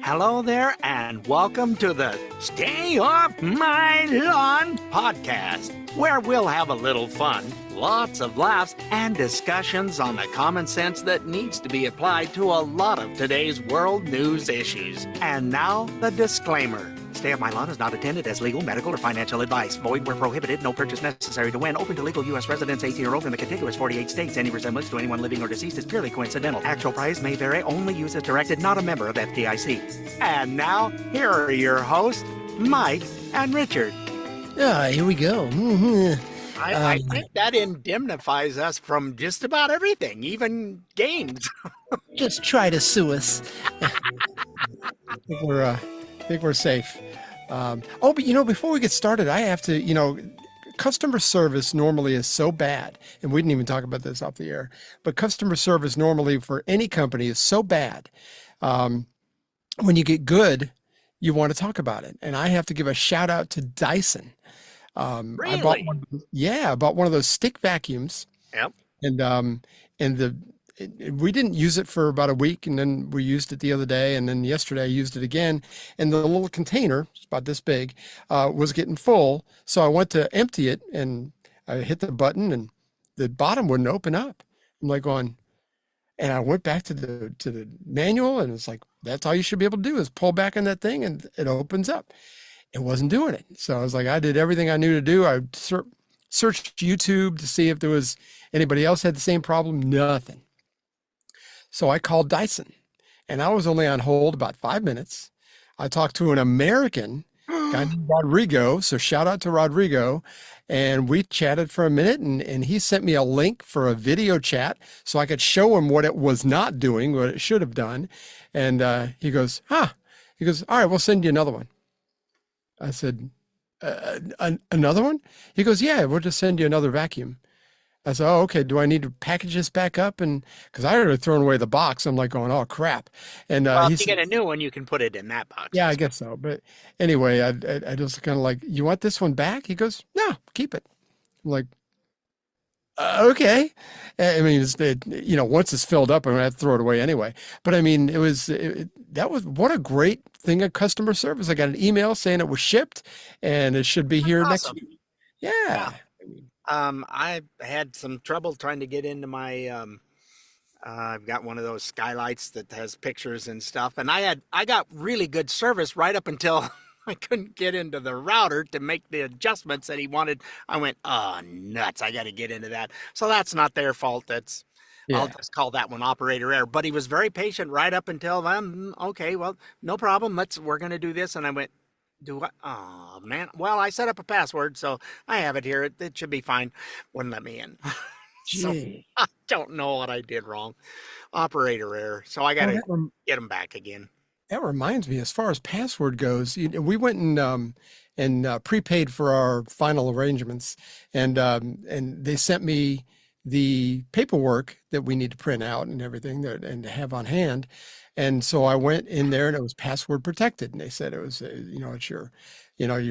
Hello there, and welcome to the Stay Off My Lawn podcast, where we'll have a little fun, lots of laughs, and discussions on the common sense that needs to be applied to a lot of today's world news issues. And now, the disclaimer. Stay Off My Lawn is not intended as legal, medical, or financial advice. Void where prohibited. No purchase necessary to win. Open to legal U.S. residents 18 or older in the contiguous 48 states. Any resemblance to anyone living or deceased is purely coincidental. Actual price may vary. Only use as directed. Not a member of FDIC. And now, here are your hosts, Mike and Richard. Here we go. I think that indemnifies us from just about everything, even games. Just try to sue us. I think we're safe. But before we get started, I have to, customer service normally is so bad, and we didn't even talk about this off the air, but customer service normally for any company is so bad. When you get good, you want to talk about it. And I have to give a shout out to Dyson. Really? I bought one of those stick vacuums. Yep. We didn't use it for about a week, and then we used it the other day, and then yesterday I used it again, and the little container, it's about this big, was getting full. So I went to empty it, and I hit the button, and the bottom wouldn't open up. I'm like going, and I went back to the manual, and it's like, that's all you should be able to do is pull back on that thing, and it opens up. It wasn't doing it. So I was like, I did everything I knew to do. I searched YouTube to see if there was anybody else had the same problem. Nothing. So I called Dyson, and I was only on hold about 5 minutes. I talked to an American guy named Rodrigo, so shout out to Rodrigo, and we chatted for a minute, and he sent me a link for a video chat so I could show him what it was not doing, what it should have done. And he goes, all right, we'll send you another one. I said, another one? He goes, yeah, we'll just send you another vacuum. I said, oh, okay. Do I need to package this back up? And because I had already thrown away the box, I'm like going, oh crap. And well, if you get a new one, you can put it in that box. Yeah, I guess so. But anyway, I just kind of like, you want this one back? He goes, no, keep it. I'm like, okay. I mean, once it's filled up, I'm gonna have to throw it away anyway. But I mean, that was what a great thing of customer service. I got an email saying it was shipped and it should be here next week. Yeah. I had some trouble trying to get into my, I've got one of those skylights that has pictures and stuff. And I got really good service right up until I couldn't get into the router to make the adjustments that he wanted. I went, oh, nuts. I got to get into that. So that's not their fault. I'll just call that one operator error. But he was very patient right up until then. Okay, well, no problem. We're going to do this. And I went, do what? Oh, man. Well, I set up a password, so I have it here. It should be fine. Wouldn't let me in. So I don't know what I did wrong. Operator error. So I got to get them back again. That reminds me, as far as password goes, we went and prepaid for our final arrangements, and they sent me the paperwork that we need to print out and everything and to have on hand. And so I went in there, and it was password protected. And they said it was, it's your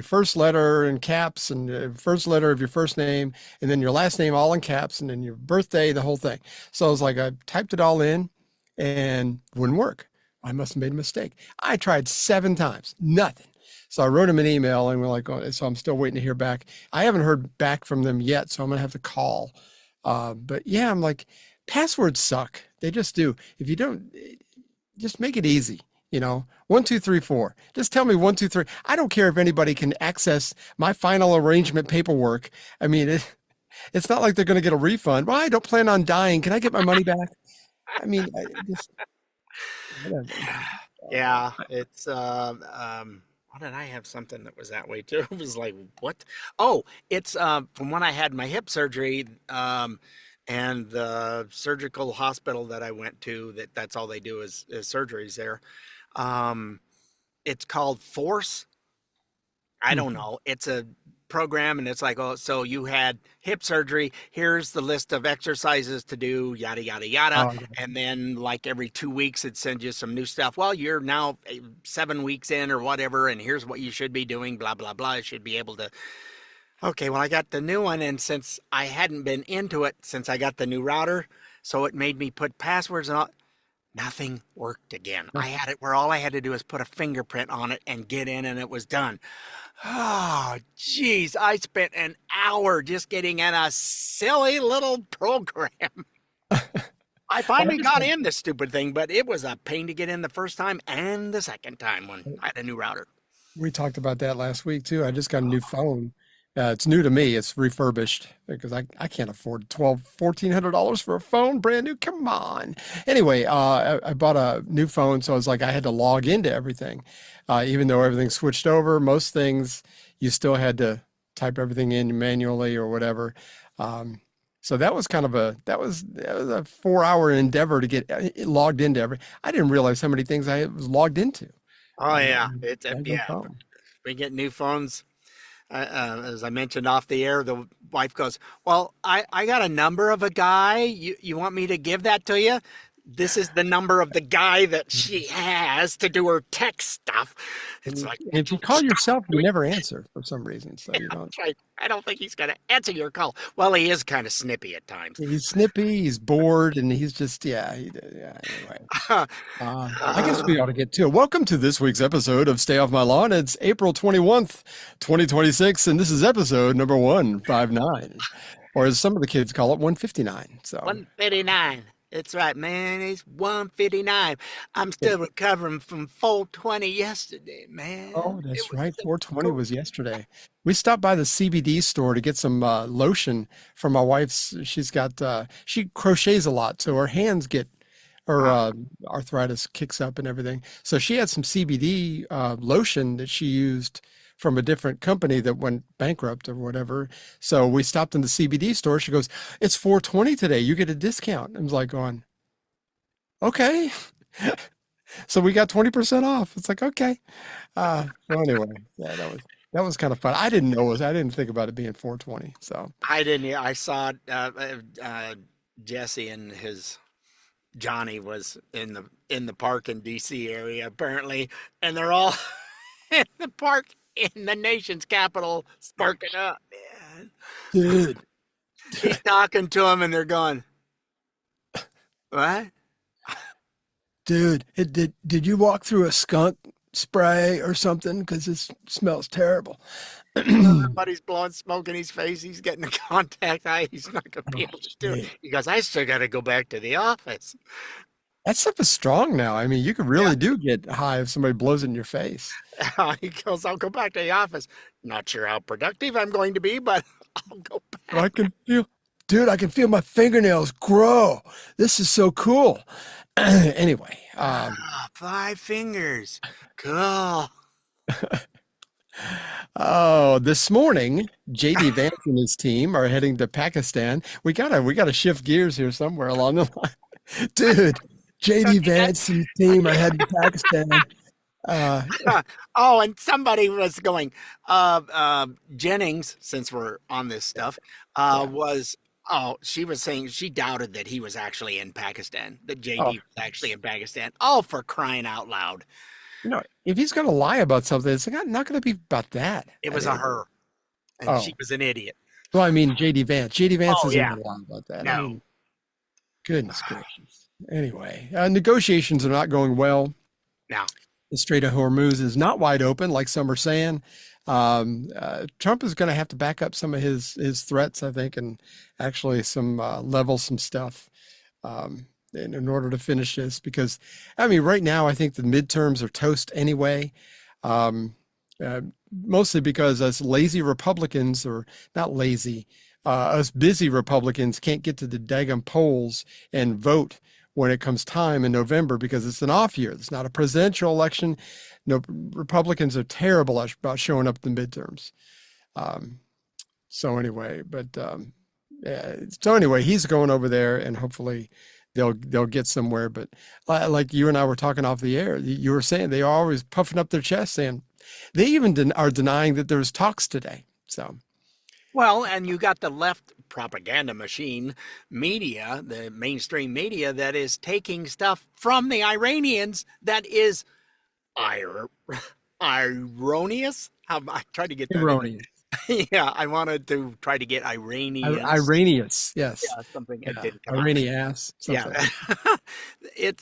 first letter in caps, and the first letter of your first name, and then your last name all in caps, and then your birthday, the whole thing. So I was like, I typed it all in, and wouldn't work. I must have made a mistake. I tried 7 times, nothing. So I wrote him an email, and we're like, so I'm still waiting to hear back. I haven't heard back from them yet, so I'm going to have to call. But yeah, I'm like, passwords suck. They just do. If you don't, just make it easy. 1, 2, 3, 4. Just tell me 1, 2, 3. I don't care if anybody can access my final arrangement paperwork. I mean, it's not like they're going to get a refund. Well, I don't plan on dying. Can I get my money back? I mean, whatever. Yeah, it's why did I have something that was that way too? It was like, what? Oh, it's from when I had my hip surgery, and the surgical hospital that I went to, that's all they do is surgeries there. It's called Force. I don't know. It's a program, and it's like, oh, so you had hip surgery. Here's the list of exercises to do, yada, yada, yada. Oh, okay. And then like every 2 weeks, it sends you some new stuff. Well, you're now 7 weeks in or whatever, and here's what you should be doing, blah, blah, blah. You should be able to. Okay, well, I got the new one, and since I hadn't been into it since I got the new router, so it made me put passwords and all. Nothing worked again. I had it where all I had to do was put a fingerprint on it and get in, and it was done. Oh, geez, I spent an hour just getting in a silly little program. I Well, I finally just got in this stupid thing, but it was a pain to get in the first time and the second time when I had a new router. We talked about that last week too. I just got a new phone. It's new to me. It's refurbished because I can't afford $1,400 for a phone, brand new. Come on. Anyway, I bought a new phone, so I was like, I had to log into everything. Even though everything switched over, most things you still had to type everything in manually or whatever. So that was kind of that was a 4 hour endeavor to get logged into every. I didn't realize how many things I was logged into Oh on yeah, the it's daggone yeah. phone. We get new phones. As I mentioned off the air, the wife goes, "Well, I got a number of a guy. You want me to give that to you? This is the number of the guy that she has to do her tech stuff." It's And like, if you call stop yourself, you doing never answer for some reason. So you don't. that. I don't think he's going to answer your call. Well, he is kind of snippy at times. He's snippy, he's bored, and he's just yeah. Anyway, I guess we ought to get to it. Welcome to this week's episode of Stay Off My Lawn. It's April 21st, 2026, and this is episode number 159, or as some of the kids call it, 159. So 159. That's right, man. It's 159. I'm yeah. still recovering from 420 yesterday, man. Oh, It that's was right. so 420 cool. was yesterday. We stopped by the CBD store to get some lotion for my wife's. She crochets a lot, so her hands get her Uh, arthritis kicks up and everything. So she had some CBD lotion that she used from a different company that went bankrupt or whatever. So we stopped in the CBD store. She goes, "It's 420 today. You get a discount." I was like, going, "Okay." So we got 20% off. It's like, okay. So anyway, yeah, that was kind of fun. I didn't think about it being 420. So I didn't. I saw Jesse and his Johnny was in the park in DC area apparently, and they're all in the park in the nation's capital sparking up. Man, dude, he's talking to them, and they're going, "What?" did you walk through a skunk spray or something? Because it smells terrible. Everybody's blowing smoke in his face. He's getting a contact eye. He's not going to be Oh, able to do it. dude. He goes, "I still got to go back to the office." That stuff is strong now. I mean, you could Yeah. really do get high if somebody blows it in your face. He goes, "I'll go back to the office. Not sure how productive I'm going to be, but I'll go But back." I can feel my fingernails grow. This is so cool. Anyway, Ah, 5 fingers. Cool. oh, this morning, JD Vance and his team are heading to Pakistan. We gotta shift gears here somewhere along the line. Dude, JD Vance and his team are heading to Pakistan. Uh, Oh, and somebody was going, Jennings, since we're on this stuff, yeah. she was saying she doubted that he was actually in Pakistan, that Oh, JD was actually in Pakistan. Oh, for crying out loud. if he's gonna lie about something, it's not gonna be about that. It I was a mean, her, and oh, she was an idiot. well, I mean, JD Vance. JD Vance Oh, isn't yeah. gonna lie about that. I No. mean, goodness gracious. Anyway, negotiations are not going well. No. The Strait of Hormuz is not wide open, like some are saying. Trump is going to have to back up some of his threats, I think, and actually level some stuff in order to finish this. Because, I mean, right now, I think the midterms are toast anyway. Um, uh, Mostly because us lazy Republicans, or not lazy, us busy Republicans can't get to the daggum polls and vote when it comes time in November because it's an off year. It's not a presidential election. No, Republicans are terrible about showing up in the midterms. Um, so anyway, yeah, so anyway, he's going over there, and hopefully they'll get somewhere. But like you and I were talking off the air, you were saying they are always puffing up their chest, saying they even are denying that there's talks today. So Well, and you got the left propaganda machine media, the mainstream media that is taking stuff from the Iranians that is ir- erroneous. I tried to get that in. erroneous. Yeah, I wanted to try to get Iranians. Iranius, yes. Yeah, something. It Yeah, didn't come out. Iranias, Yeah. something.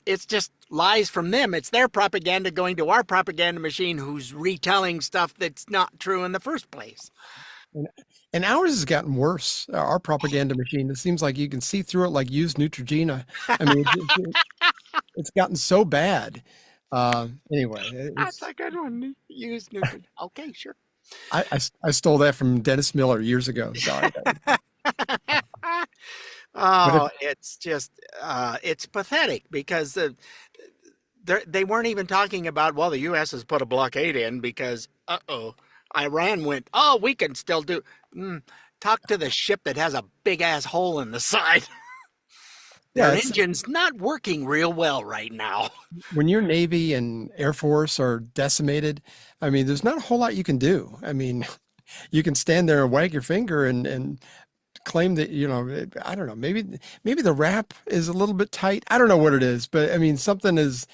It's just lies from them. It's their propaganda going to our propaganda machine who's retelling stuff that's not true in the first place. And, and ours has gotten worse. Our propaganda machine. It seems like you can see through it like used Neutrogena. I mean, it's gotten so bad. Anyway, That's it's a good one. Use Newton. Okay, sure. I stole that from Dennis Miller years ago. Sorry. But if, Oh, it's just it's pathetic because they weren't even talking about, well, the U.S. has put a blockade in because Iran went, oh, we can still do. Mm, talk to the ship that has a big ass hole in the side. yeah, Their it's engine's not working real well right now. when your Navy and Air Force are decimated. I mean, there's not a whole lot you can do. I mean, you can stand there and wag your finger and claim that, I don't know, maybe the rap is a little bit tight. I don't know what it is, but I mean something is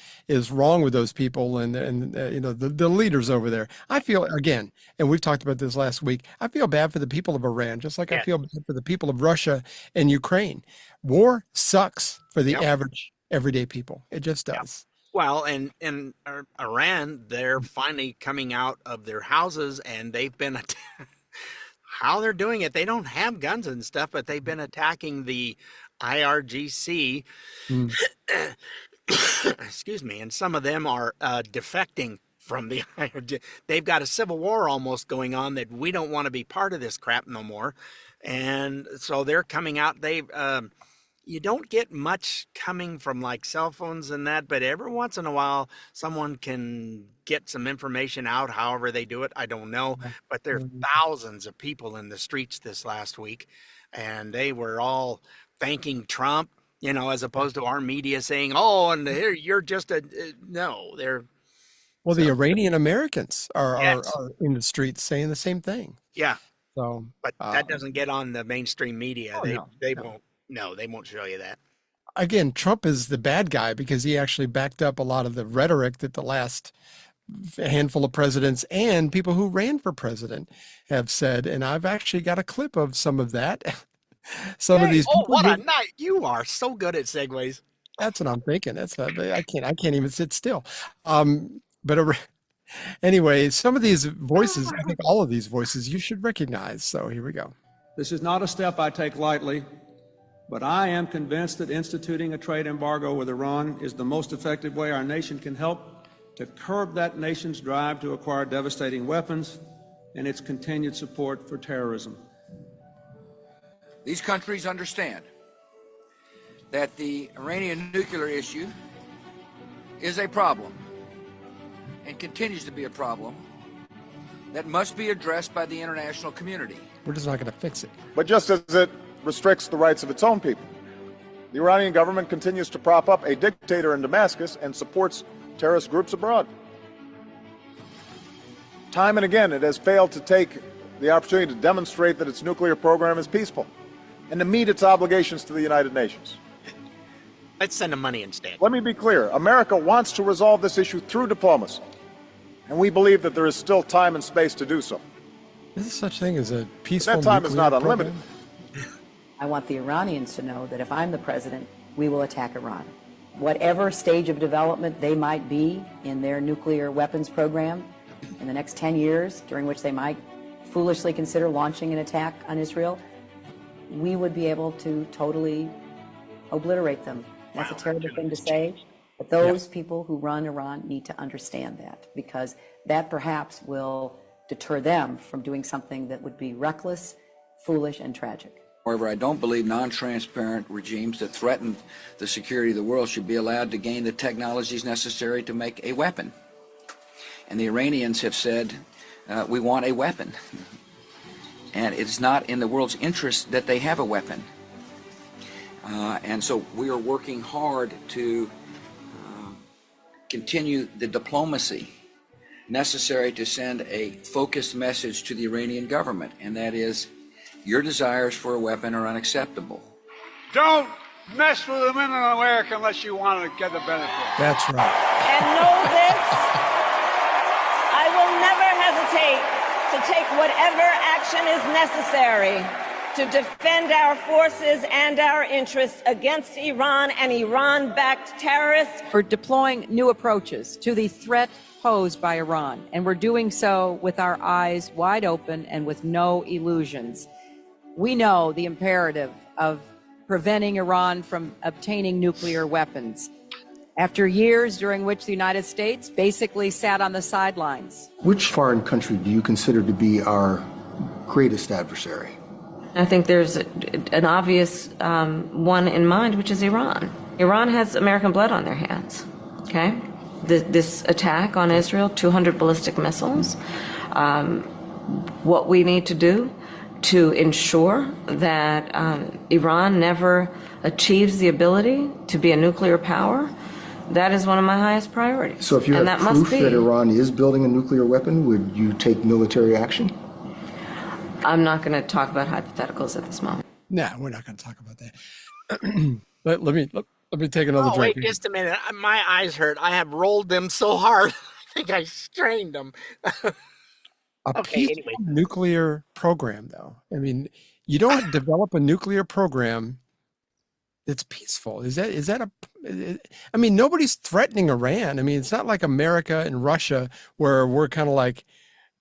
wrong with those people and the leaders over there. I feel, again, and we've talked about this last week, I feel bad for the people of Iran, just like I Yes. feel bad for the people of Russia and Ukraine. War sucks for the Yep. average everyday people. It just Yep. does. Well, and in Iran, they're finally coming out of their houses, and they've been how they're doing it. They don't have guns and stuff, but they've been attacking the IRGC. Mm. Excuse me, and some of them are defecting from the IRGC. They've got a civil war almost going on that we don't want to be part of this crap no more, and so they're coming out. They you don't get much coming from like cell phones and that, but every once in a while, someone can get some information out. However they do it, I don't know. But there are thousands of people in the streets this last week, and they were all thanking Trump, as opposed to our media saying, "Oh, and here you're just a no." They're Well, the so Iranian Americans yes, are in the streets saying the same thing. yeah, So, but that doesn't get on the mainstream media. oh They no, they no. won't. No, they won't show you that. Again, Trump is the bad guy because he actually backed up a lot of the rhetoric that the last handful of presidents and people who ran for president have said. And I've actually got a clip of some of that. Some of Hey, these oh, people what a who, night! You are so good at segues. that's what I'm thinking. I can't even sit still. But anyway, some of these voices, I think all of these voices you should recognize. So here we go. This is not a step I take lightly, but I am convinced that instituting a trade embargo with Iran is the most effective way our nation can help to curb that nation's drive to acquire devastating weapons and its continued support for terrorism. These countries understand that the Iranian nuclear issue is a problem and continues to be a problem that must be addressed by the international community. We're just not going to fix it. But just as it restricts the rights of its own people, the Iranian government continues to prop up a dictator in Damascus and supports terrorist groups abroad. Time and again, it has failed to take the opportunity to demonstrate that its nuclear program is peaceful and to meet its obligations to the United Nations. Let's send them money instead. Let me be clear. America wants to resolve this issue through diplomacy, and we believe that there is still time and space to do so. Is such thing as a peaceful That time is nuclear not unlimited. program? I want the Iranians to know that if I'm the president, we will attack Iran. Whatever stage of development they might be in their nuclear weapons program in the next 10 years, during which they might foolishly consider launching an attack on Israel, we would be able to totally obliterate them. That's a terrible thing to say, but those people who run Iran need to understand that, because that perhaps will deter them from doing something that would be reckless, foolish, and tragic. However, I don't believe non-transparent regimes that threaten the security of the world should be allowed to gain the technologies necessary to make a weapon. And the Iranians have said, we want a weapon. And it's not in the world's interest that they have a weapon. And so we are working hard to continue the diplomacy necessary to send a focused message to the Iranian government, and that is, your desires for a weapon are unacceptable. Don't mess with the men in America unless you want to get the benefit. That's right. And know this, I will never hesitate to to take whatever action is necessary to defend our forces and our interests against Iran and Iran-backed terrorists. We're deploying new approaches to the threat posed by Iran, and we're doing so with our eyes wide open and with no illusions. We know the imperative of preventing Iran from obtaining nuclear weapons. After years during which the United States basically sat on the sidelines. Which foreign country do you consider to be our greatest adversary? I think there's an obvious one in mind, which is Iran. Iran has American blood on their hands, okay? This attack on Israel, 200 ballistic missiles. What we need to do to ensure that Iran never achieves the ability to be a nuclear power, that is one of my highest priorities. So if you have proof that Iran is building a nuclear weapon, would you take military action? I'm not going to talk about hypotheticals at this moment. No, we're not going to talk about that. let me take another drink. Wait just a minute. My eyes hurt. I have rolled them so hard. I think I strained them. Peaceful nuclear program, though. I mean, you don't develop a nuclear program that's peaceful. Is that a? I mean, nobody's threatening Iran. I mean, it's not like America and Russia where we're kind of like,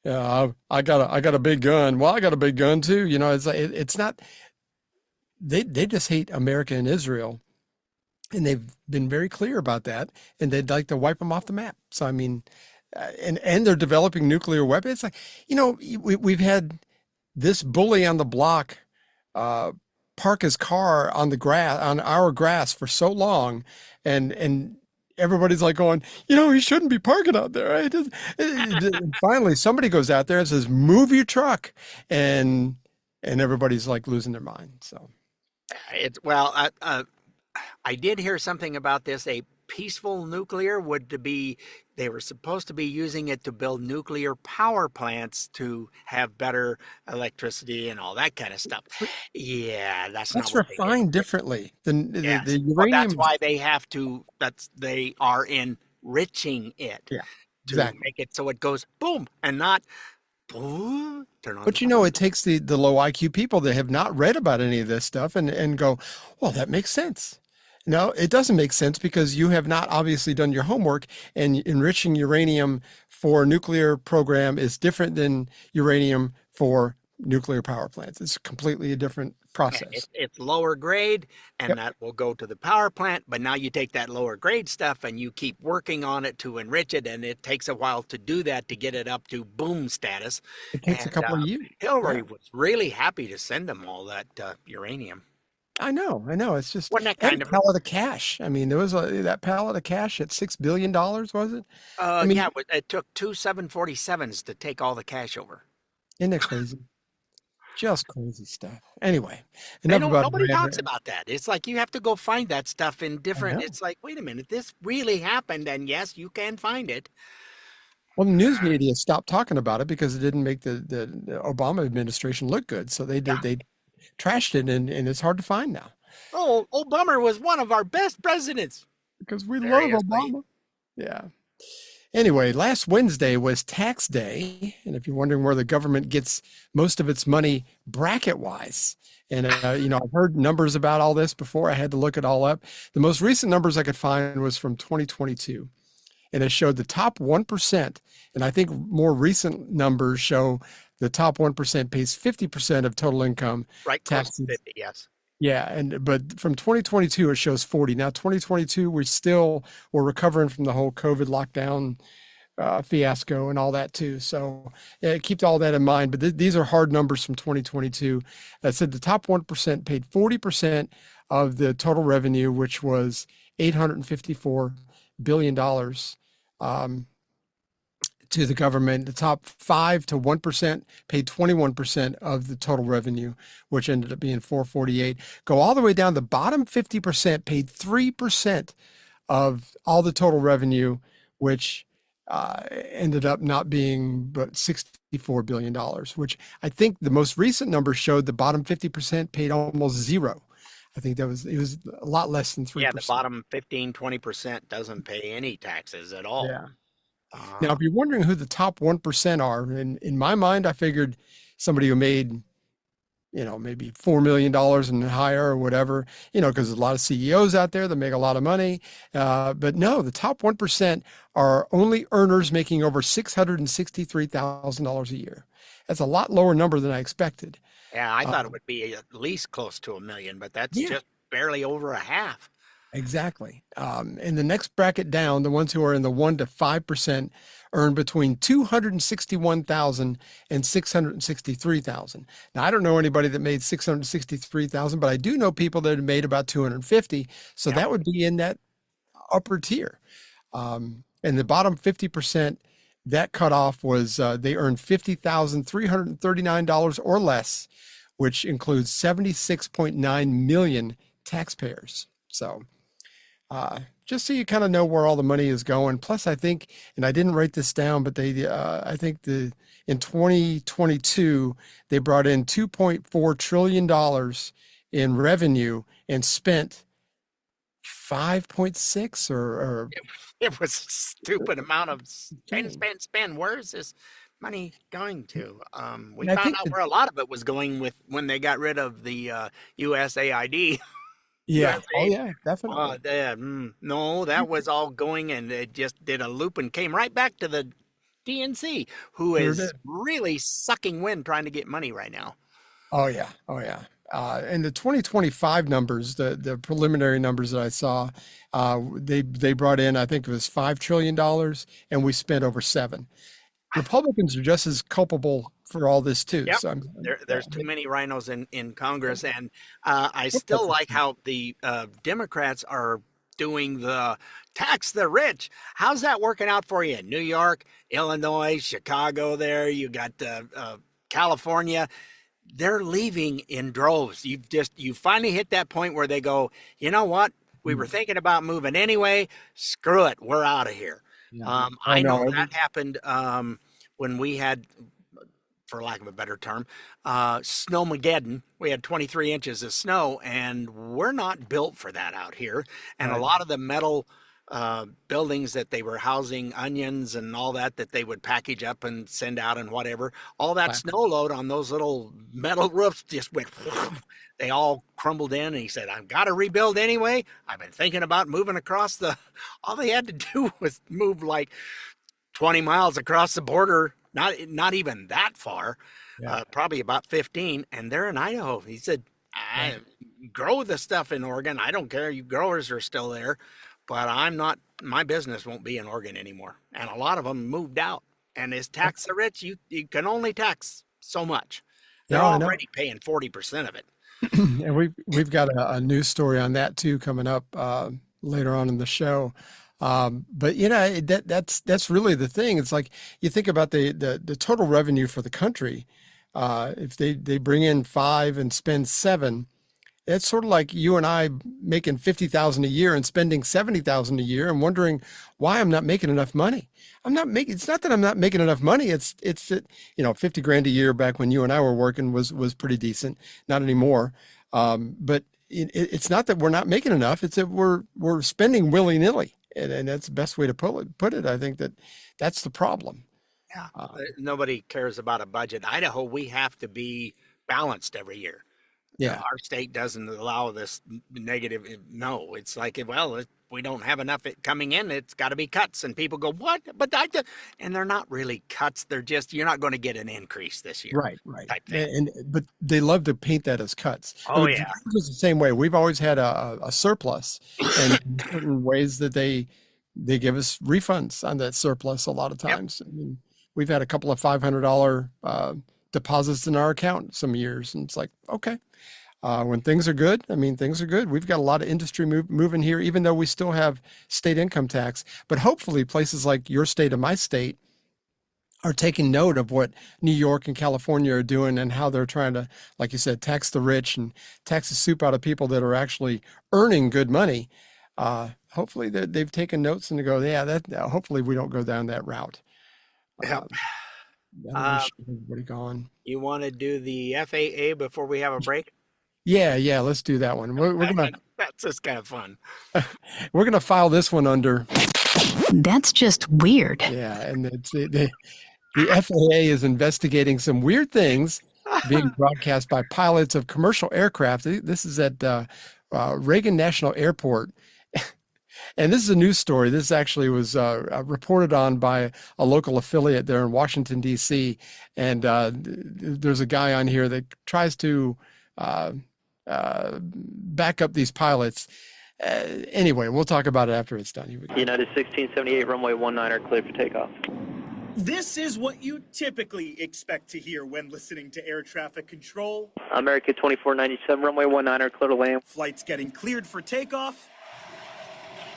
I got a big gun. Well, I got a big gun too. You know, it's like it's not. They just hate America and Israel, and they've been very clear about that. And they'd like to wipe them off the map. So I mean. And they're developing nuclear weapons. It's like, you know, we've had this bully on the block park his car on the grass, on our grass for so long, and everybody's like going, you know, he shouldn't be parking out there. Right? And finally, somebody goes out there and says, "Move your truck," and everybody's like losing their mind. So, I did hear something about this. A peaceful nuclear would be. They were supposed to be using it to build nuclear power plants to have better electricity and all that kind of stuff. Yeah, that's not what refined differently than the uranium. Well, that's why they have to. They are enriching it to make it so it goes boom and not boom. Turn on. But you know, it takes the low IQ people that have not read about any of this stuff and go, well, that makes sense. No, it doesn't make sense because you have not obviously done your homework, and enriching uranium for a nuclear program is different than uranium for nuclear power plants. It's completely a different process. It's lower grade, and that will go to the power plant. But now you take that lower grade stuff and you keep working on it to enrich it, and it takes a while to do that to get it up to boom status. It takes a couple of years. Hillary was really happy to send them all that uranium. I know. It's just that kind of pallet of cash. I mean, there was that pallet of cash at $6 billion, was it? It took 2 747s to take all the cash over. Isn't that crazy? Just crazy stuff. Anyway, nobody talks about that. It's like you have to go find that stuff in different. It's like, wait a minute, this really happened, and yes, you can find it. Well, the news media stopped talking about it because it didn't make the Obama administration look good. So they trashed it, and it's hard to find now. Oh, Obama was one of our best presidents. Because we love Obama. Yeah. Anyway, last Wednesday was tax day. And if you're wondering where the government gets most of its money bracket-wise, and, I've heard numbers about all this before. I had to look it all up. The most recent numbers I could find was from 2022. And it showed the top 1%. And I think more recent numbers show the top 1% pays 50% of total income taxes. 50, yes. Yeah, but from 2022 it shows 40. Now 2022 we're recovering from the whole COVID lockdown fiasco and all that too. So keep all that in mind. But these are hard numbers from 2022. That said the top 1% paid 40% of the total revenue, which was $854 billion. To the government. The top 5 to 1% paid 21% of the total revenue, which ended up being 448. Go all the way down. The bottom 50% paid 3% of all the total revenue, which ended up not being but $64 billion, which I think the most recent numbers showed the bottom 50% paid almost zero. I think it was a lot less than 3%. Yeah, the bottom 15, 20% doesn't pay any taxes at all. Yeah. Now, if you're wondering who the top 1% are, in my mind, I figured somebody who made, maybe $4 million and higher or whatever, because there's a lot of CEOs out there that make a lot of money. But no, the top 1% are only earners making over $663,000 a year. That's a lot lower number than I expected. Yeah, I thought it would be at least close to 1 million, but that's Yeah. just barely over a half. Exactly. In the next bracket down, the ones who are in the 1 to 5% earn between 261,000 and 663,000. Now, I don't know anybody that made 663,000, but I do know people that have made about 250. So that would be in that upper tier. And the bottom 50%, that cutoff was they earned $50,339 or less, which includes 76.9 million taxpayers. So just so you kind of know where all the money is going. Plus, I think, and I didn't write this down, but I think in 2022, they brought in $2.4 trillion in revenue and spent 5.6 or It was a stupid amount of spend. Where is this money going to? We I found think out where a lot of it was going with when they got rid of the USAID. yeah. Oh, USA. yeah, definitely. No, that was all going, and it just did a loop and came right back to the DNC, who Sure is did. really sucking wind trying to get money right now. Oh, yeah. Oh, yeah. And the 2025 numbers, the preliminary numbers that I saw, they brought in, I think it was $5 trillion, and we spent over 7. Republicans are just as culpable for all this too. Yep. So There's too many rhinos in Congress, and I still like how the Democrats are doing the tax the rich. How's that working out for you? New York, Illinois, Chicago. There you got California. They're leaving in droves. You finally hit that point where they go, you know what? We were thinking about moving anyway. Screw it. We're out of here. I know that happened when we had, for lack of a better term, snowmageddon. We had 23 inches of snow, and we're not built for that out here. And a lot of the metal buildings that they were housing onions and all that they would package up and send out and whatever, all that snow load on those little metal roofs just went, they all crumbled in. And he said, I've got to rebuild anyway. I've been thinking about moving across all they had to do was move like 20 miles across the border, not even that far, probably about 15, and they're in Idaho. He said, I grow the stuff in Oregon. I don't care. You growers are still there, but my business won't be in Oregon anymore. And a lot of them moved out. And as tax the rich, you can only tax so much. They're already paying 40% of it. And we've got a news story on that too coming up later on in the show. But that's really the thing. It's like you think about the total revenue for the country. If they bring in 5 and spend 7, it's sort of like you and I making 50,000 a year and spending 70,000 a year and wondering why I'm not making enough money. It's not that I'm not making enough money. It's that, 50 grand a year back when you and I were working was pretty decent. Not anymore. But it's not that we're not making enough. It's that we're spending willy-nilly. And that's the best way to put it. I think that's the problem. Yeah. Nobody cares about a budget. Idaho, we have to be balanced every year. Yeah. Our state doesn't allow this negative. No, it's like, well, we don't have enough coming in. It's got to be cuts. And people go, what? But and they're not really cuts. They're just, you're not going to get an increase this year. Right. But they love to paint that as cuts. Oh, yeah. It's the same way. We've always had a surplus, and in certain ways that they give us refunds on that surplus a lot of times. Yep. I mean, we've had a couple of $500 deposits in our account some years, and it's like, okay. When things are good, things are good. We've got a lot of industry moving here, even though we still have state income tax. But hopefully places like your state and my state are taking note of what New York and California are doing and how they're trying to, like you said, tax the rich and tax the soup out of people that are actually earning good money. Hopefully they've taken notes and they go, hopefully we don't go down that route. Everybody gone. You want to do the FAA before we have a break? Yeah, let's do that one. We're gonna. That's just kind of fun. We're gonna file this one under That's just weird. Yeah, and the FAA is investigating some weird things being broadcast by pilots of commercial aircraft. This is at Reagan National Airport. And this is a news story. This actually was reported on by a local affiliate there in Washington, D.C. And there's a guy on here that tries to back up these pilots. Anyway, we'll talk about it after it's done. Here we go. United 1678, runway 19 cleared for takeoff. This is what you typically expect to hear when listening to air traffic control. America 2497, runway 19 clear to land. Flights getting cleared for takeoff,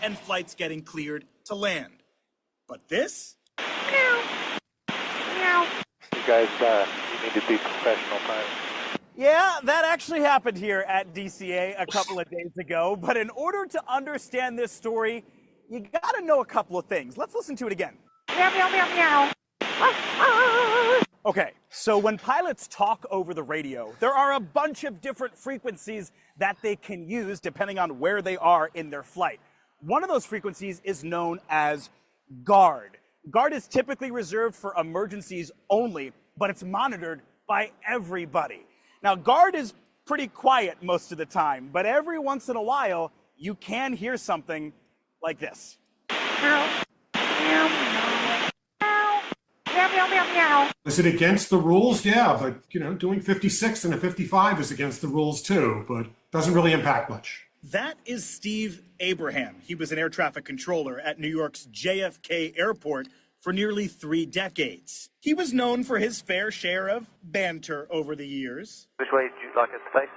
and flights getting cleared to land. But this? You guys, you need to be professional pilots. Yeah, that actually happened here at DCA a couple of days ago. But in order to understand this story, you gotta know a couple of things. Let's listen to it again. Meow, meow, meow, meow. Okay, so when pilots talk over the radio, there are a bunch of different frequencies that they can use depending on where they are in their flight. One of those frequencies is known as GARD. GARD is typically reserved for emergencies only, but it's monitored by everybody. Now, GARD is pretty quiet most of the time, but every once in a while, you can hear something like this. Meow, meow, meow, meow, meow, meow. Is it against the rules? Yeah, but, doing 56 and a 55 is against the rules too, but doesn't really impact much. That is Steve Abraham. He was an air traffic controller at New York's JFK Airport for nearly 3 decades. He was known for his fair share of banter over the years. Which way would you like us to face?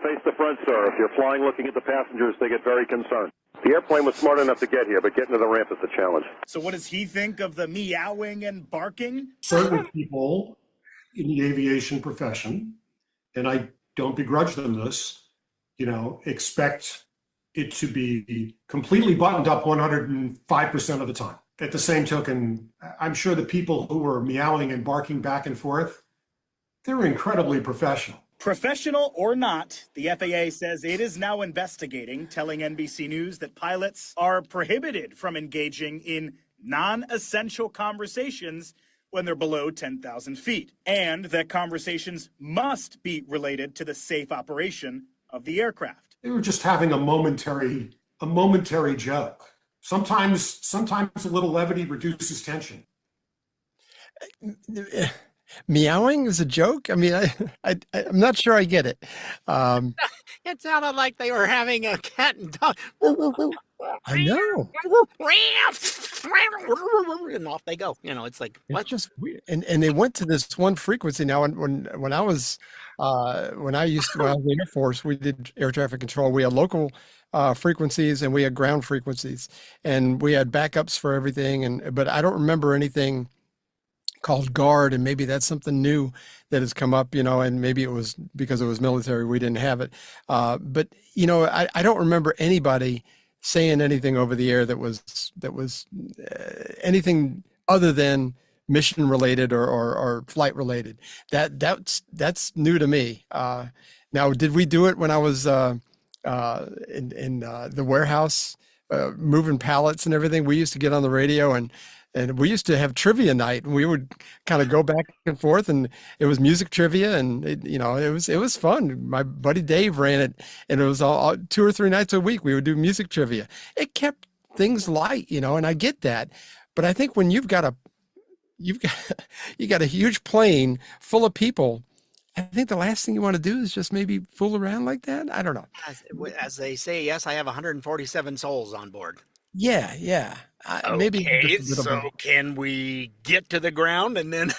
Face the front, sir. If you're flying looking at the passengers, they get very concerned. The airplane was smart enough to get here, but getting to the ramp is the challenge. So what does he think of the meowing and barking? Certain people in the aviation profession, and I don't begrudge them this, expect it to be completely buttoned up 105% of the time. At the same token, I'm sure the people who were meowing and barking back and forth, they're incredibly professional. Professional or not, the FAA says it is now investigating, telling NBC News that pilots are prohibited from engaging in non-essential conversations when they're below 10,000 feet, and that conversations must be related to the safe operation of the aircraft. They were just having a momentary joke. Sometimes a little levity reduces tension. Meowing is a joke? I mean, I'm not sure I get it. It sounded like they were having a cat and dog. I know. And off they go. It's like, what? It's just weird. And they went to this one frequency. Now, when I was in the Air Force, we did air traffic control. We had local frequencies and we had ground frequencies, and we had backups for everything. But I don't remember anything called GARD, and maybe that's something new that has come up, and maybe it was because it was military, we didn't have it. But I don't remember anybody saying anything over the air that was anything other than mission related or flight related. That's new to me. Now, did we do it when I was in the warehouse moving pallets and everything? We used to get on the radio and we used to have trivia night, and we would kind of go back and forth, and it was music trivia, and it was fun. My buddy Dave ran it, and it was all 2 or 3 nights a week. We would do music trivia. It kept things light, and I get that. But I think when you got a huge plane full of people, I think the last thing you want to do is just maybe fool around like that. I don't know. As they say, yes, I have 147 souls on board. Yeah. Okay, maybe so can we get to the ground and then?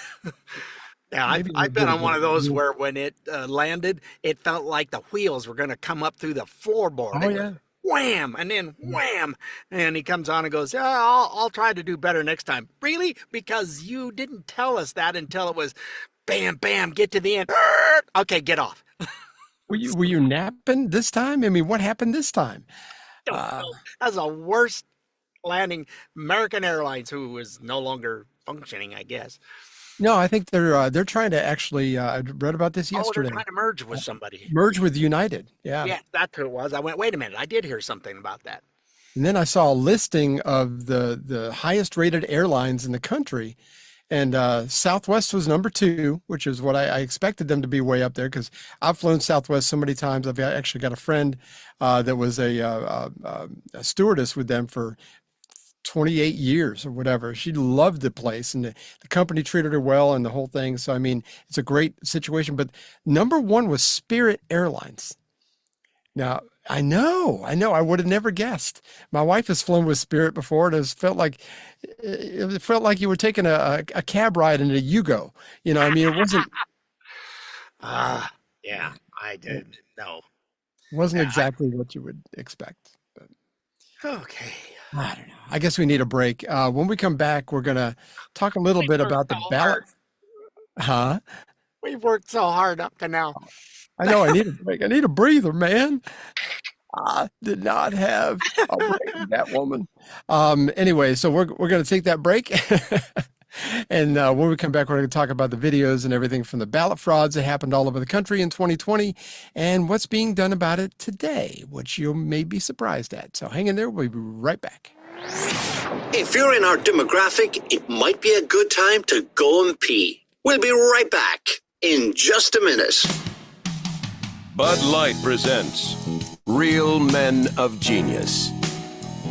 Yeah, I've been on one of those where when it landed, it felt like the wheels were going to come up through the floorboard. Oh yeah. Wham, and then wham, and he comes on and goes, "Yeah, I'll try to do better next time." Really? Because you didn't tell us that until it was, bam, bam, get to the end. Okay, get off. Were you napping this time? I mean, what happened this time? That's the worst landing. American Airlines, who is no longer functioning, I guess. No, I think they're trying to actually. I read about this yesterday. They're trying to merge with somebody. Merge with United. Yeah. Yeah, that's who it was. I went, wait a minute. I did hear something about that. And then I saw a listing of the highest rated airlines in the country. And Southwest was number 2, which is what I expected them to be way up there, because I've flown Southwest so many times. I've actually got a friend that was a stewardess with them for 28 years or whatever. She loved the place, and the company treated her well and the whole thing. So, I mean, it's a great situation. But number 1 was Spirit Airlines. Now, I know, I would have never guessed. My wife has flown with Spirit before, and it felt like you were taking a cab ride in a Yugo. You know, I mean, it wasn't. Yeah, I did. No. Wasn't exactly what you would expect. But okay. I don't know. I guess we need a break. When we come back, we're going to talk a little bit about the ballot. Huh? We've worked so hard up to now. I know. I need a break. I need a breather, man. I did not have a break with that woman. Anyway, so we're going to take that break. And when we come back, we're going to talk about the videos and everything from the ballot frauds that happened all over the country in 2020 and what's being done about it today, which you may be surprised at. So hang in there. We'll be right back. If you're in our demographic, it might be a good time to go and pee. We'll be right back in just a minute. Bud Light presents Real Men of Genius.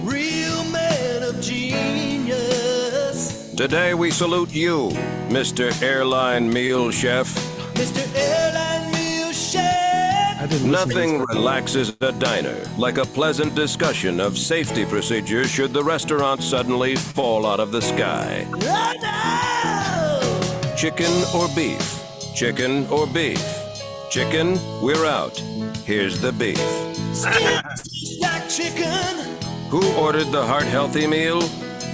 Real men of genius. Today we salute you, Mr. Airline Meal Chef. Mr. Airline Meal Chef. Nothing relaxes a diner like a pleasant discussion of safety procedures should the restaurant suddenly fall out of the sky. Oh, no! Chicken or beef? Chicken or beef? Chicken, we're out. Here's the beef. Like chicken. Who ordered the heart-healthy meal?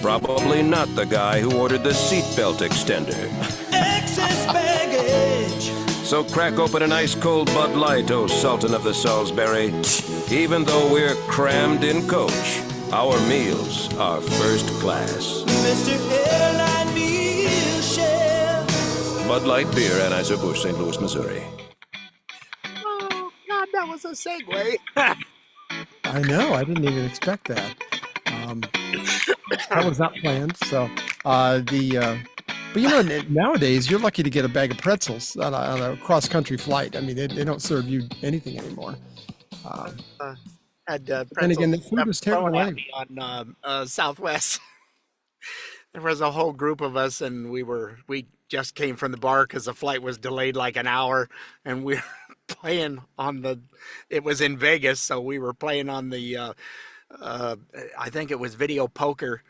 Probably not the guy who ordered the seatbelt extender. Excess baggage. So crack open an ice-cold Bud Light, oh Sultan of the Salisbury. Even though we're crammed in coach, our meals are first class. Mr. Airline Meal Chef. Bud Light Beer, Anheuser-Busch, St. Louis, Missouri. Oh, God, that was a segue. I know. I didn't even expect that. That was not planned. So, but you know, nowadays you're lucky to get a bag of pretzels on a cross-country flight. I mean, they don't serve you anything anymore. Had and pretzels again, the food was terrible anyway. on Southwest. There was a whole group of us, and we just came from the bar because the flight was delayed like an hour, and we were playing on it was in Vegas, so we were playing on the I think it was video poker.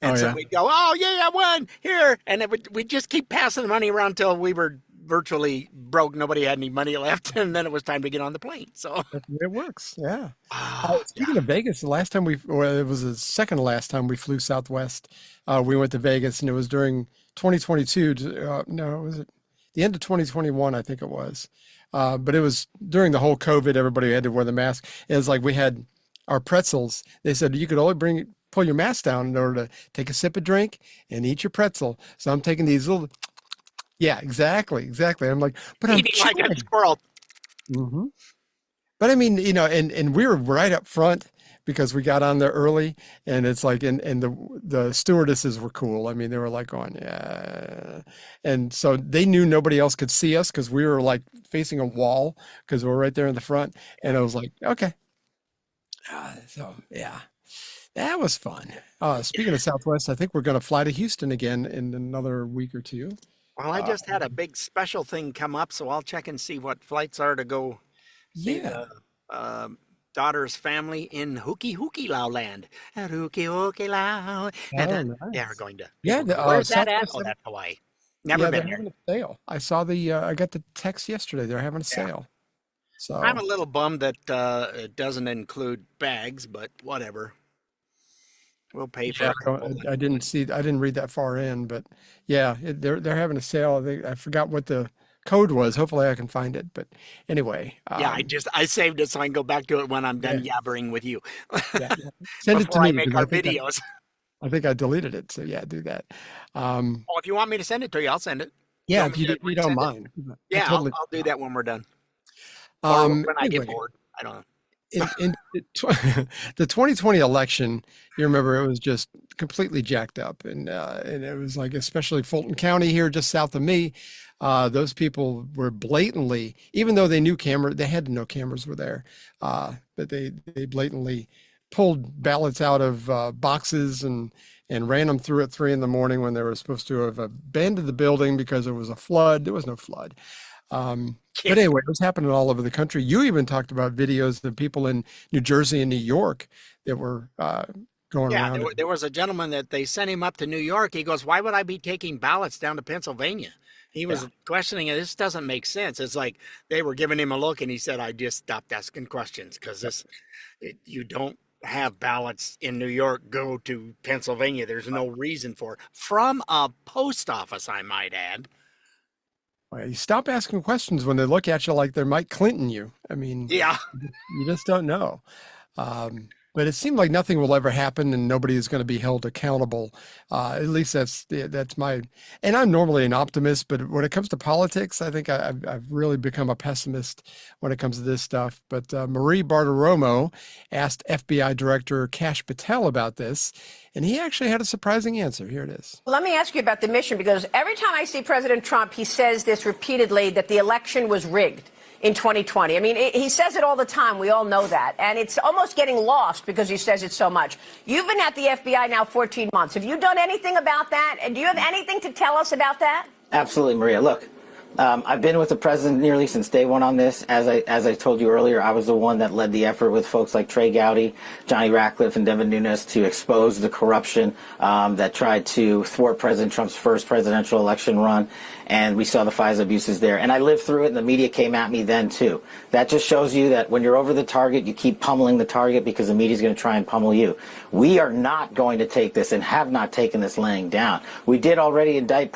And so we'd go, oh, yeah, I won here. And we'd just keep passing the money around until we were virtually broke. Nobody had any money left. And then it was time to get on the plane. So that's the way it works. Yeah. Speaking of Vegas, the last time it was the second to last time we flew Southwest. We went to Vegas, and it was during 2022. No, was it the end of 2021? I think it was. But it was during the whole COVID. Everybody had to wear the mask. It was like we had our pretzels. They said you could only pull your mask down in order to take a sip of drink and eat your pretzel. So I'm taking these little, yeah, exactly. I'm like, but I'm eating like a squirrel. Mm-hmm. But I mean, you know, and we were right up front because we got on there early, and it's like, and the stewardesses were cool. I mean, they were like going, yeah. And so they knew nobody else could see us because we were like facing a wall because we were right there in the front. And I was like, okay. So yeah, that was fun. Speaking of Southwest, I think we're going to fly to Houston again in another week or two. Well, I just had a big special thing come up, so I'll check and see what flights are to go see the daughter's family in Hooky Lao land. Hooky Lao. And nice. They're going to. Yeah. Where's that at? Oh, that's Hawaii. Never been they're there. having a sale. I saw I got the text yesterday. They're having a sale. So I'm a little bummed that it doesn't include bags, but whatever. We'll pay for it. I didn't read that far in, but yeah, they're having a sale. I forgot what the code was. Hopefully I can find it. But anyway. Yeah, I saved it so I can go back to it when I'm done yabbering with you. Send it to me. I make our videos. I think I deleted it. So yeah, do that. Well, if you want me to send it to you, I'll send it. Yeah, if you don't mind. Yeah, I'll do that when we're done. Or when I get bored. I don't know. in the 2020 election, you remember it was just completely jacked up, and it was like, especially Fulton County here, just south of me, those people were blatantly, even though they knew they had to know cameras were there, but they blatantly pulled ballots out of boxes and ran them through at 3 a.m. when they were supposed to have abandoned the building because there was a flood. There was no flood. But anyway, it was happening all over the country. You even talked about videos of people in New Jersey and New York that were going Yeah, around. there was a gentleman that they sent him up to New York. He goes, "Why would I be taking ballots down to Pennsylvania?" He was questioning it. This doesn't make sense. It's like they were giving him a look, and he said, "I just stopped asking questions because you don't have ballots in New York go to Pennsylvania. There's no reason for it." From a post office, I might add. Well, you stop asking questions when they look at you like they're Mike Clinton you. I mean, Yeah. you just don't know. But it seemed like nothing will ever happen and nobody is going to be held accountable. At least that's my, and I'm normally an optimist, but when it comes to politics, I think I've really become a pessimist when it comes to this stuff. But Marie Bartiromo asked FBI Director Kash Patel about this, and he actually had a surprising answer. Here it is. Let me ask you about the mission, because every time I see President Trump, he says this repeatedly, that the election was rigged in 2020. I mean, he says it all the time. We all know that. And it's almost getting lost because he says it so much. You've been at the FBI now 14 months. Have you done anything about that? And do you have anything to tell us about that? Absolutely, Maria. Look, I've been with the president nearly since day one on this. As I told you earlier, I was the one that led the effort with folks like Trey Gowdy, Johnny Ratcliffe, and Devin Nunes to expose the corruption that tried to thwart President Trump's first presidential election run. And we saw the FISA abuses there. And I lived through it, and the media came at me then, too. That just shows you that when you're over the target, you keep pummeling the target because the media is going to try and pummel you. We are not going to take this and have not taken this laying down. We did already indict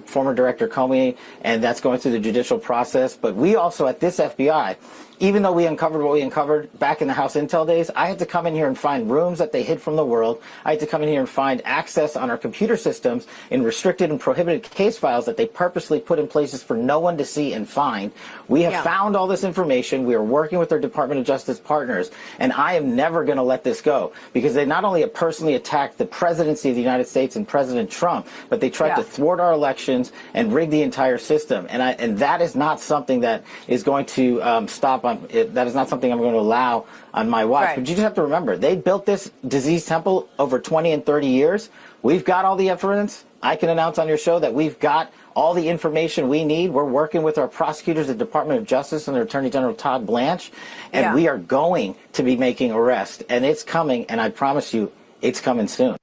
former Director Comey, and that's going through the judicial process. But we also, at this FBI, even though we uncovered what we uncovered back in the House Intel days, I had to come in here and find rooms that they hid from the world. I had to come in here and find access on our computer systems in restricted and prohibited case files that they purposely put in places for no one to see and find. We have found all this information. We are working with our Department of Justice partners, and I am never going to let this go, because they not only have personally attacked the presidency of the United States and President Trump, but they tried to thwart our elections and rig the entire system. And that is not something that is going to stop. That is not something I'm going to allow on my watch. But you just have to remember, they built this disease temple over 20 and 30 years. We've got all the evidence. I can announce on your show that we've got all the information we need. We're working with our prosecutors at the Department of Justice and their Attorney General Todd Blanche, and we are going to be making arrests. And it's coming, and I promise you, it's coming soon.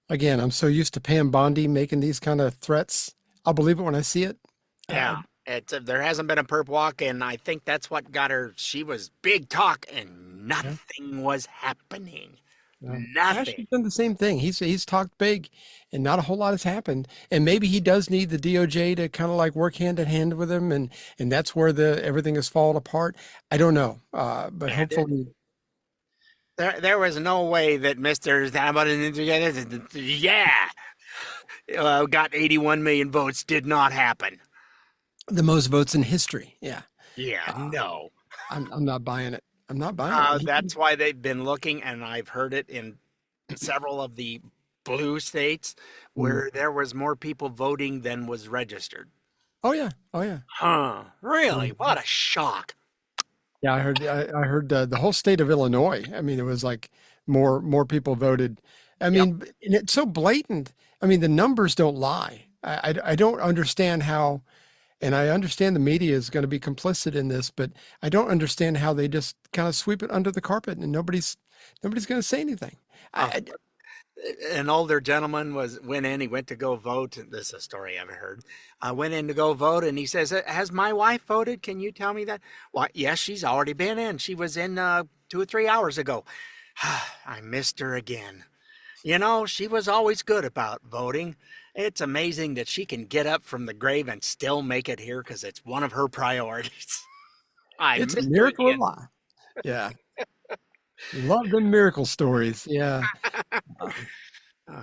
Again, I'm so used to Pam Bondi making these kind of threats. I'll believe it when I see it. Yeah. There hasn't been a perp walk, and I think that's what got her. She was big talk, and nothing was happening. Nothing. He's done the same thing. He's talked big, and not a whole lot has happened. And maybe he does need the DOJ to kind of like work hand in hand with him, and that's where everything has fallen apart. I don't know, but hopefully. There was no way that Mr. Got 81 million votes. Did not happen. The most votes in history. Yeah. Yeah. No. I'm not buying it. I'm not buying it. That's why they've been looking, and I've heard it in several of the blue states where there was more people voting than was registered. Oh yeah. Oh yeah. Huh. Really? What a shock. Yeah, I heard the whole state of Illinois. I mean, it was like more people voted. I mean, and it's so blatant. I mean, the numbers don't lie. I don't understand how. And I understand the media is going to be complicit in this, but I don't understand how they just kind of sweep it under the carpet and nobody's going to say anything. An older gentleman went in. He went to go vote. This is a story I've heard. Went in to go vote, and he says, "Has my wife voted? Can you tell me that?" Well, yes, she's already been in. She was in 2 or 3 hours ago. I missed her again. You know, she was always good about voting. It's amazing that she can get up from the grave and still make it here because it's one of her priorities. It's a miracle of life. Yeah. Love the miracle stories. Yeah.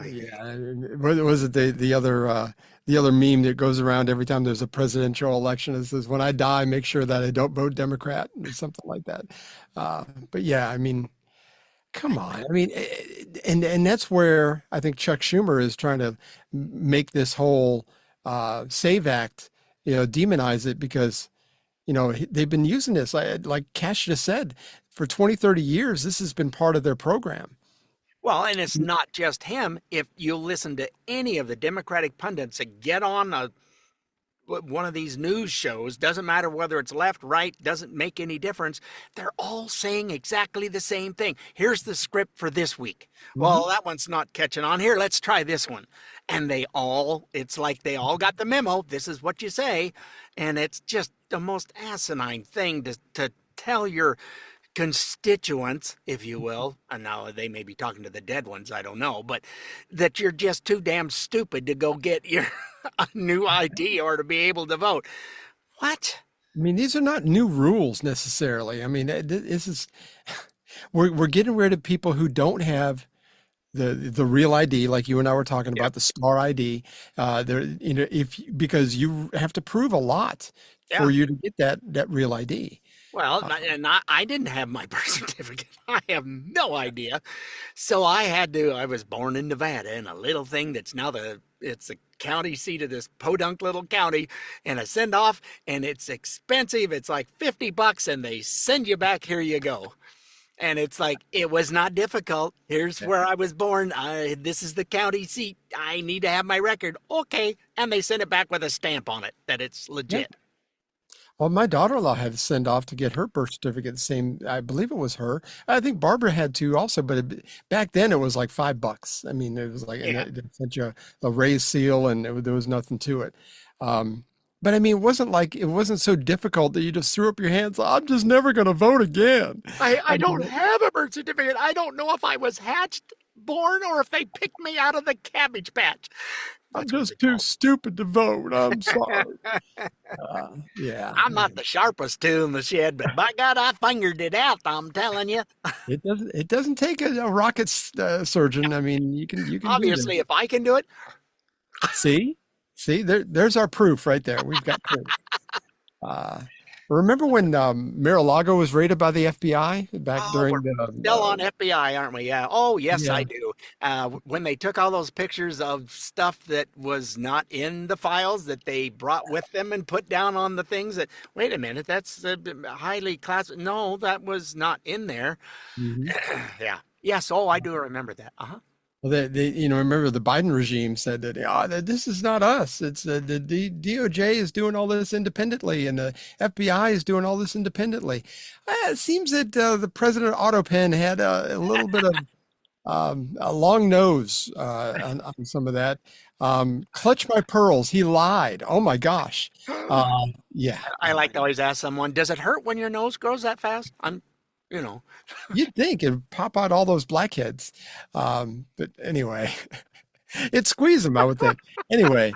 Yeah. What was it? The other the other meme that goes around every time there's a presidential election. It says, "When I die, make sure that I don't vote Democrat," or something like that. But yeah, I mean, come on. I mean, and that's where I think Chuck Schumer is trying to make this whole SAVE Act, demonize it, because they've been using this, like Cash just said, for 20, 30 years. This has been part of their program. Well, and it's not just him. If you listen to any of the Democratic pundits that get on one of these news shows, doesn't matter whether it's left, right, doesn't make any difference. They're all saying exactly the same thing. Here's the script for this week. Well, that one's not catching on. Here, let's try this one. And it's like they all got the memo. This is what you say. And it's just the most asinine thing to tell your constituents, if you will, and now they may be talking to the dead ones, I don't know, but that you're just too damn stupid to go get your new ID or to be able to vote. What? I mean, these are not new rules necessarily. I mean, this is we're getting rid of people who don't have the real ID, like you and I were talking about, the SMAR ID. Because you have to prove a lot for you to get that real ID. Well, and I didn't have my birth certificate. I have no idea. So I was born in Nevada, in a little thing that's now it's the county seat of this podunk little county, and I send off, and it's expensive. It's like $50, and they send you back. Here you go. And it's like, it was not difficult. Here's where I was born. This is the county seat. I need to have my record. Okay. And they send it back with a stamp on it that it's legit. Yeah. Well, my daughter-in-law had to send off to get her birth certificate. I believe it was her. I think Barbara had to also, but back then it was like $5. I mean, it was like they sent you a raised seal, and there was nothing to it. But I mean, it wasn't so difficult that you just threw up your hands. I'm just never going to vote again. I don't have a birth certificate. I don't know if I was born or if they picked me out of the Cabbage Patch. I'm just too stupid to vote. I'm sorry. Yeah. I'm not the sharpest tool in the shed, but by God, I fingered it out. I'm telling you. It doesn't take a rocket surgeon. I mean, you can obviously, if I can do it. See, there's our proof right there. We've got proof. Remember when Mar-a-Lago was raided by the FBI back during the... Still on FBI, aren't we? Yeah. Oh, yes, yeah. I do. When they took all those pictures of stuff that was not in the files that they brought with them and put down on the things that, wait a minute, that's highly classified. No, that was not in there. Mm-hmm. Yeah. Yes. Oh, I do remember that. Uh-huh. Well, remember the Biden regime said that this is not us. It's the DOJ is doing all this independently, and the FBI is doing all this independently. It seems that the President Autopen had a little bit of a long nose on some of that. Clutch my pearls. He lied. Oh my gosh. Yeah. I like to always ask someone, does it hurt when your nose grows that fast? You'd think it'd pop out all those blackheads. But anyway, it'd squeeze them, I would think. Anyway,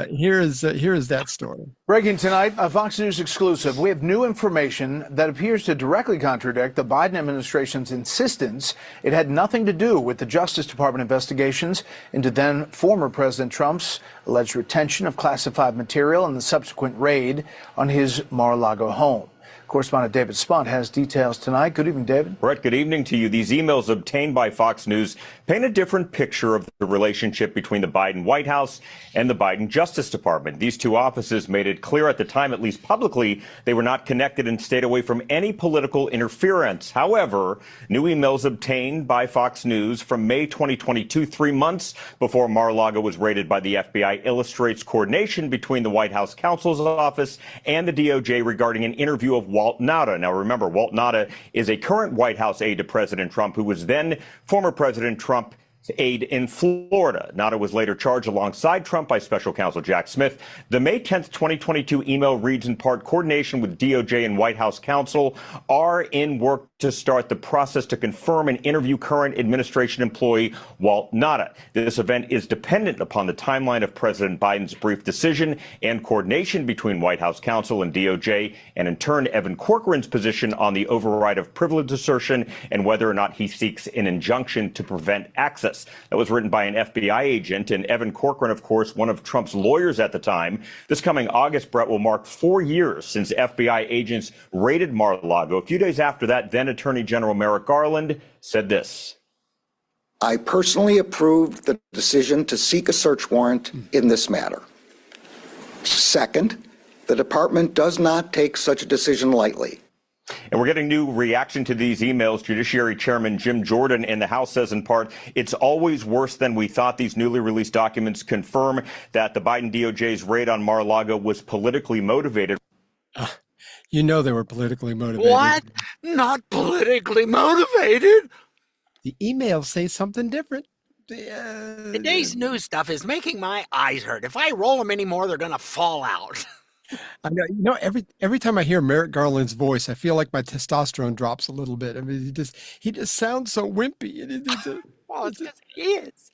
here is that story. Breaking tonight, a Fox News exclusive. We have new information that appears to directly contradict the Biden administration's insistence it had nothing to do with the Justice Department investigations into then former President Trump's alleged retention of classified material and the subsequent raid on his Mar-a-Lago home. Correspondent David Spunt has details tonight. Good evening, David. Brett, good evening to you. These emails obtained by Fox News paint a different picture of the relationship between the Biden White House and the Biden Justice Department. These two offices made it clear at the time, at least publicly, they were not connected and stayed away from any political interference. However, new emails obtained by Fox News from May 2022, 3 months before Mar-a-Lago was raided by the FBI, illustrates coordination between the White House counsel's office and the DOJ regarding an interview of Walt Nauta. Now, remember, Walt Nauta is a current White House aide to President Trump, who was then former President Trump aide in Florida. Nauta was later charged alongside Trump by special counsel Jack Smith. The May 10th, 2022 email reads in part, coordination with DOJ and White House counsel are in work to start the process to confirm and interview current administration employee Walt Nauta. This event is dependent upon the timeline of President Biden's brief decision and coordination between White House counsel and DOJ, and in turn, Evan Corcoran's position on the override of privilege assertion and whether or not he seeks an injunction to prevent access. this. That was written by an FBI agent, and Evan Corcoran, of course, one of Trump's lawyers at the time. This coming August, Brett, will mark 4 years since FBI agents raided Mar-a-Lago. A few days after that, then Attorney General Merrick Garland said this. I personally approved the decision to seek a search warrant in this matter. Second, the department does not take such a decision lightly. And we're getting new reaction to these emails. Judiciary Chairman Jim Jordan in the House says, in part, it's always worse than we thought. These newly released documents confirm that the Biden DOJ's raid on Mar-a-Lago was politically motivated. You know they were politically motivated. What? Not politically motivated? The emails say something different. Today's news stuff is making my eyes hurt. If I roll them anymore, they're going to fall out. I know, every time I hear Merrick Garland's voice, I feel like my testosterone drops a little bit. I mean, he just sounds so wimpy. Well, it's just he is.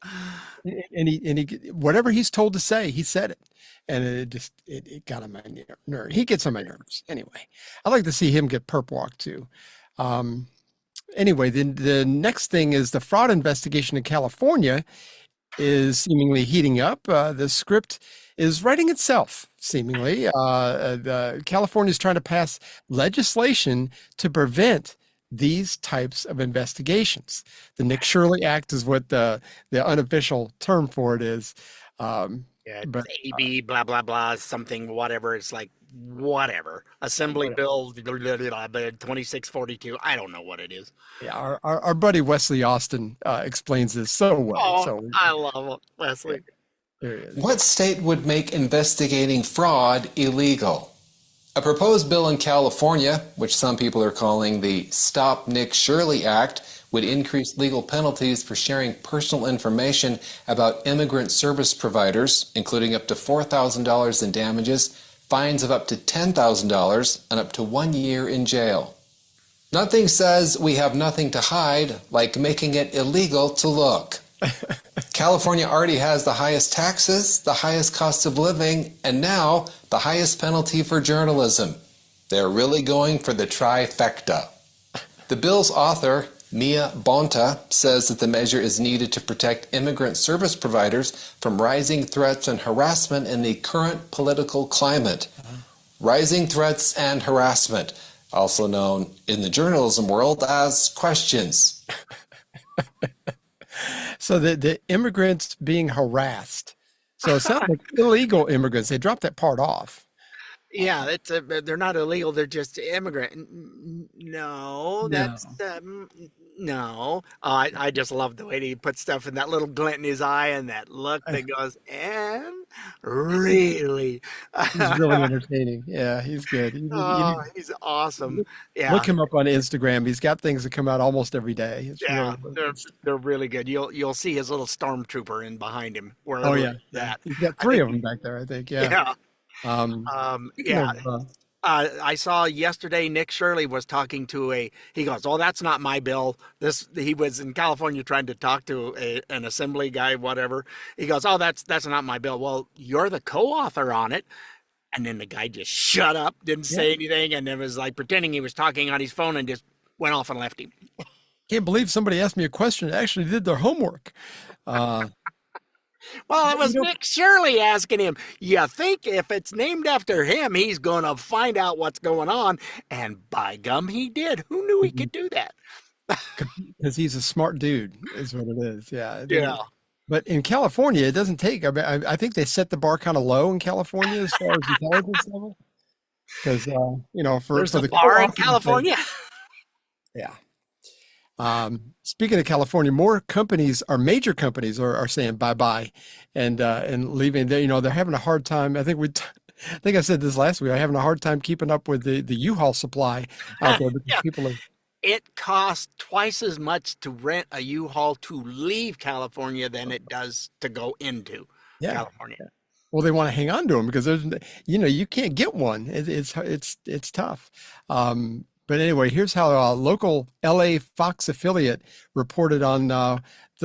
And he whatever he's told to say, he said it, and it got on my nerve. He gets on my nerves anyway. I'd like to see him get perp walked too. Anyway, the next thing is the fraud investigation in California is seemingly heating up. The script is writing itself, seemingly. California is trying to pass legislation to prevent these types of investigations. The Nick Shirley Act is what the unofficial term for it is. But AB, blah, blah, blah, something, whatever. It's like, whatever. Assembly Bill 2642. I don't know what it is. Yeah, our buddy Wesley Austin explains this so well. Oh, I love Wesley. There he is. What state would make investigating fraud illegal? A proposed bill in California, which some people are calling the Stop Nick Shirley Act, would increase legal penalties for sharing personal information about immigrant service providers, including up to $4,000 in damages, fines of up to $10,000, and up to 1 year in jail. Nothing says we have nothing to hide like making it illegal to look. California already has the highest taxes, the highest cost of living, and now the highest penalty for journalism. They're really going for the trifecta. The bill's author, Mia Bonta, says that the measure is needed to protect immigrant service providers from rising threats and harassment in the current political climate. Rising threats and harassment, also known in the journalism world as questions. So the immigrants being harassed. So it sounds like illegal immigrants. They dropped that part off. Yeah, they're not illegal. They're just immigrant. No, that's no. I just love the way he puts stuff in that little glint in his eye and that look that goes, and really, he's really entertaining. Yeah, he's good. He's awesome. Yeah, look him up on Instagram. He's got things that come out almost every day. It's they're really good. You'll see his little stormtrooper in behind him. Oh yeah, he's got three of them back there. I think. Yeah. I saw yesterday Nick Shirley was talking to he goes, oh, that's not my bill. He was in California trying to talk to an assembly guy, whatever. He goes, oh, that's not my bill. Well, you're the co-author on it. And then the guy just shut up, didn't say anything, and then was like pretending he was talking on his phone and just went off and left him. Can't believe somebody asked me a question and actually did their homework. Well, it was Nick Shirley asking him. You think if it's named after him, he's going to find out what's going on. And by gum, he did. Who knew he could do that? Because he's a smart dude, is what it is. Yeah. Yeah. But in California, it doesn't take. I think they set the bar kind of low in California as far as intelligence level. Because, for the bar in California. Yeah. Speaking of California, more companies, or major companies, are saying bye-bye and leaving. They're having a hard time. I think I said this last week. I'm having a hard time keeping up with the U-Haul supply out there because people are. It costs twice as much to rent a U-Haul to leave California than it does to go into California. Well, they want to hang on to them because there's, you can't get one. It's tough. But anyway, here's how a local LA Fox affiliate reported on